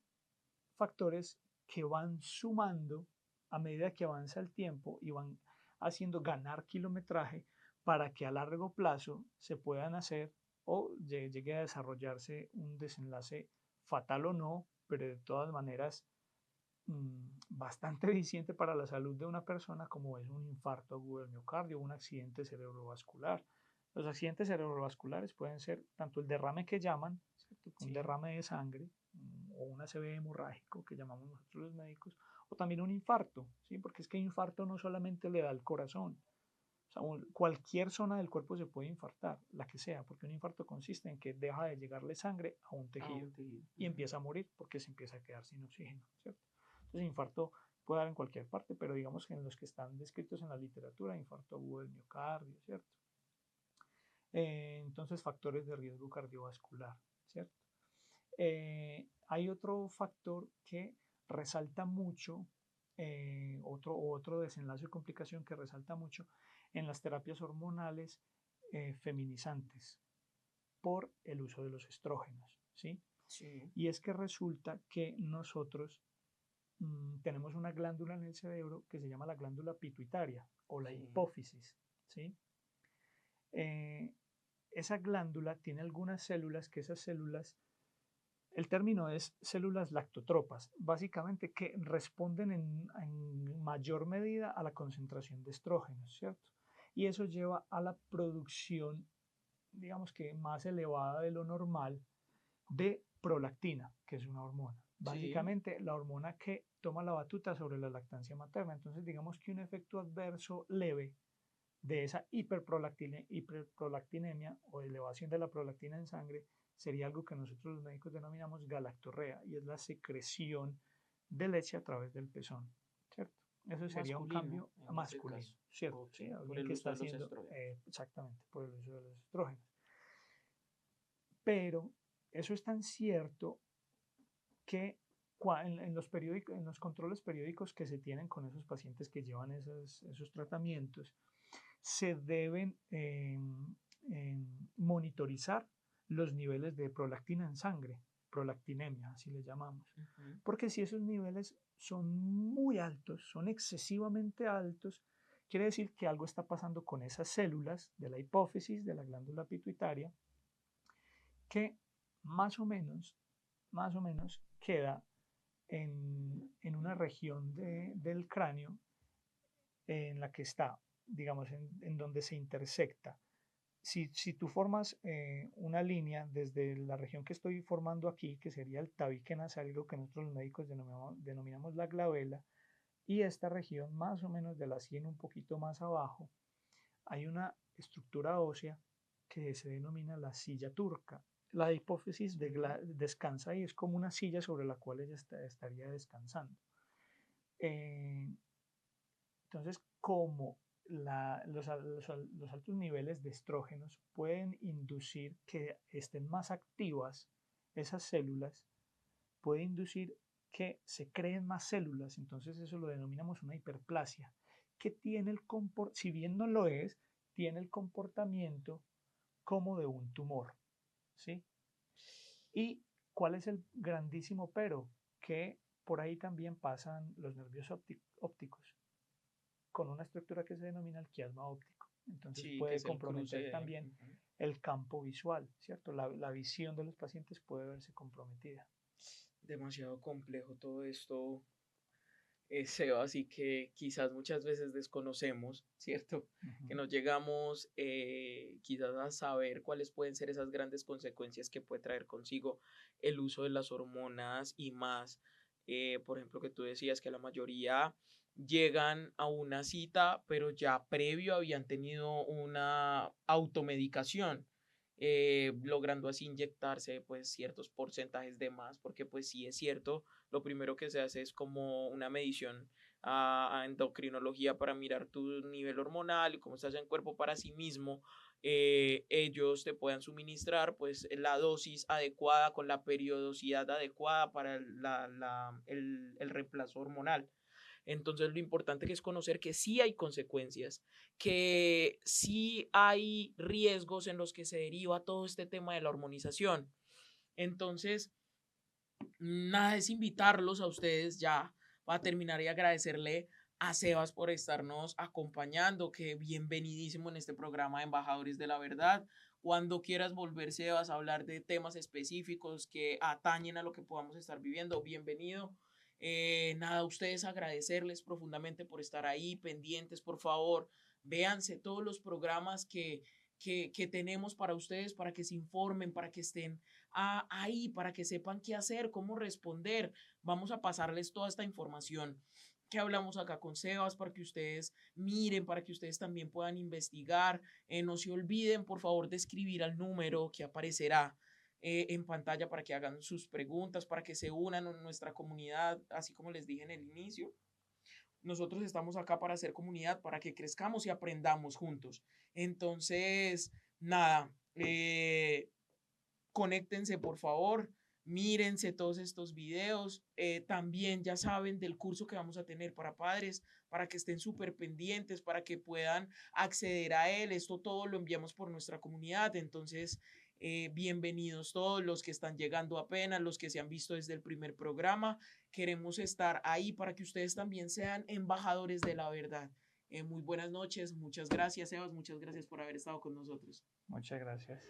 Speaker 2: factores que van sumando a medida que avanza el tiempo y van haciendo ganar kilometraje para que a largo plazo se puedan hacer o llegue a desarrollarse un desenlace fatal o no, pero de todas maneras bastante eficiente para la salud de una persona, como es un infarto agudo del miocardio, un accidente cerebrovascular. Los accidentes cerebrovasculares pueden ser tanto el derrame que llaman, ¿cierto? Un
Speaker 1: Sí,
Speaker 2: derrame de sangre o un ACV hemorrágico que llamamos nosotros los médicos, o también un infarto, ¿sí? Porque es que infarto no solamente le da al corazón, o sea, cualquier zona del cuerpo se puede infartar, la que sea, porque un infarto consiste en que deja de llegarle sangre a un
Speaker 1: a
Speaker 2: tejido
Speaker 1: un tejido.
Speaker 2: y
Speaker 1: Ujú.
Speaker 2: empieza a morir porque se empieza a quedar sin oxígeno, ¿cierto? Entonces, infarto puede dar en cualquier parte, pero digamos que en los que están descritos en la literatura, infarto agudo del miocardio, ¿cierto? Entonces, factores de riesgo cardiovascular, ¿cierto? Hay otro factor que resalta mucho, otro desenlace o complicación que resalta mucho en las terapias hormonales feminizantes. por el uso de los estrógenos, ¿sí?
Speaker 1: Sí.
Speaker 2: Y es que resulta que nosotros tenemos una glándula en el cerebro que se llama la glándula pituitaria o la
Speaker 1: Sí.
Speaker 2: hipófisis, ¿sí? Esa glándula tiene algunas células que esas células, el término es células lactotropas, básicamente que responden en mayor medida a la concentración de estrógenos, ¿cierto? Y eso lleva a la producción, digamos que más elevada de lo normal, de prolactina, que es una hormona.
Speaker 1: Sí.
Speaker 2: Básicamente la hormona que toma la batuta sobre la lactancia materna. Entonces digamos que un efecto adverso leve de esa hiperprolactinemia o elevación de la prolactina en sangre sería algo que nosotros los médicos denominamos galactorrea y es la secreción de leche a través del pezón, ¿cierto? Eso sería un
Speaker 1: Masculino,
Speaker 2: cambio
Speaker 1: en este
Speaker 2: masculino,
Speaker 1: caso.
Speaker 2: ¿cierto?
Speaker 1: Ok,
Speaker 2: ¿Sí?
Speaker 1: por
Speaker 2: Alguien
Speaker 1: el
Speaker 2: que
Speaker 1: uso
Speaker 2: está
Speaker 1: de los
Speaker 2: haciendo
Speaker 1: estrógenos.
Speaker 2: exactamente por el uso de los estrógenos. Pero eso es tan cierto que en los en los controles periódicos que se tienen con esos pacientes que llevan esos tratamientos, se deben monitorizar los niveles de prolactina en sangre, prolactinemia, así le llamamos.
Speaker 1: Ujú.
Speaker 2: Porque si esos niveles son muy altos, son excesivamente altos, quiere decir que algo está pasando con esas células de la hipófisis, de la glándula pituitaria, que más o menos queda en una región del cráneo en la que está, digamos, en donde se intersecta. Si tú formas una línea desde la región que estoy formando aquí, que sería el tabique nasal, algo que nosotros los médicos denominamos la glabela, y esta región más o menos de la sien un poquito más abajo, hay una estructura ósea que se denomina la silla turca. La hipófisis descansa ahí, es como una silla sobre la cual ella estaría descansando. Eh, entonces, como los altos niveles de estrógenos pueden inducir que estén más activas esas células, puede inducir que se creen más células, entonces eso lo denominamos una hiperplasia, que tiene si bien no lo es, tiene el comportamiento como de un tumor, ¿sí? ¿Y cuál es el grandísimo pero? Que por ahí también pasan los nervios ópticos con una estructura que se denomina el quiasma óptico. Entonces
Speaker 1: Sí, que
Speaker 2: puede
Speaker 1: es el cruce
Speaker 2: comprometer
Speaker 1: de...
Speaker 2: también
Speaker 1: Ujú.
Speaker 2: el campo visual, ¿cierto? La visión de los pacientes puede verse comprometida.
Speaker 1: Demasiado complejo todo esto, Seba, así que quizás muchas veces desconocemos, ¿cierto? Que
Speaker 2: Ujú.
Speaker 1: no llegamos quizás a saber cuáles pueden ser esas grandes consecuencias que puede traer consigo el uso de las hormonas y más, por ejemplo, que tú decías que la mayoría llegan a una cita, pero ya previo habían tenido una automedicación. Logrando así inyectarse pues ciertos porcentajes de más, porque pues sí es cierto, lo primero que se hace es como una medición a endocrinología para mirar tu nivel hormonal y cómo estás en cuerpo para sí mismo. Ellos te puedan suministrar pues la dosis adecuada con la periodicidad adecuada para el reemplazo hormonal. Entonces lo importante que es conocer que sí hay consecuencias, que sí hay riesgos en los que se deriva todo este tema de la hormonización. Entonces, nada, es invitarlos a ustedes ya para terminar y agradecerle a Sebas por estarnos acompañando, que bienvenidísimo en este programa de Embajadores de la Verdad. Cuando quieras volver, Sebas, a hablar de temas específicos que atañen a lo que podamos estar viviendo, bienvenido. Nada, a ustedes agradecerles profundamente por estar ahí, pendientes, por favor, véanse todos los programas que tenemos para ustedes, para que se informen, para que estén ahí para que sepan qué hacer, cómo responder. Vamos a pasarles toda esta información que hablamos acá con Sebas para que ustedes miren, para que ustedes también puedan investigar. No se olviden, por favor, de escribir al número que aparecerá en pantalla para que hagan sus preguntas, para que se unan a nuestra comunidad, así como les dije en el inicio. Nosotros estamos acá para hacer comunidad, para que crezcamos y aprendamos juntos. Entonces, nada, conéctense por favor, mírense todos estos videos, también ya saben del curso que vamos a tener para padres, para que estén súper pendientes, para que puedan acceder a él, esto todo lo enviamos por nuestra comunidad, entonces Bienvenidos todos los que están llegando apenas, los que se han visto desde el primer programa. Queremos estar ahí para que ustedes también sean embajadores de la verdad. Muy buenas noches, muchas gracias, Sebas, muchas gracias por haber estado con nosotros.
Speaker 2: Muchas gracias.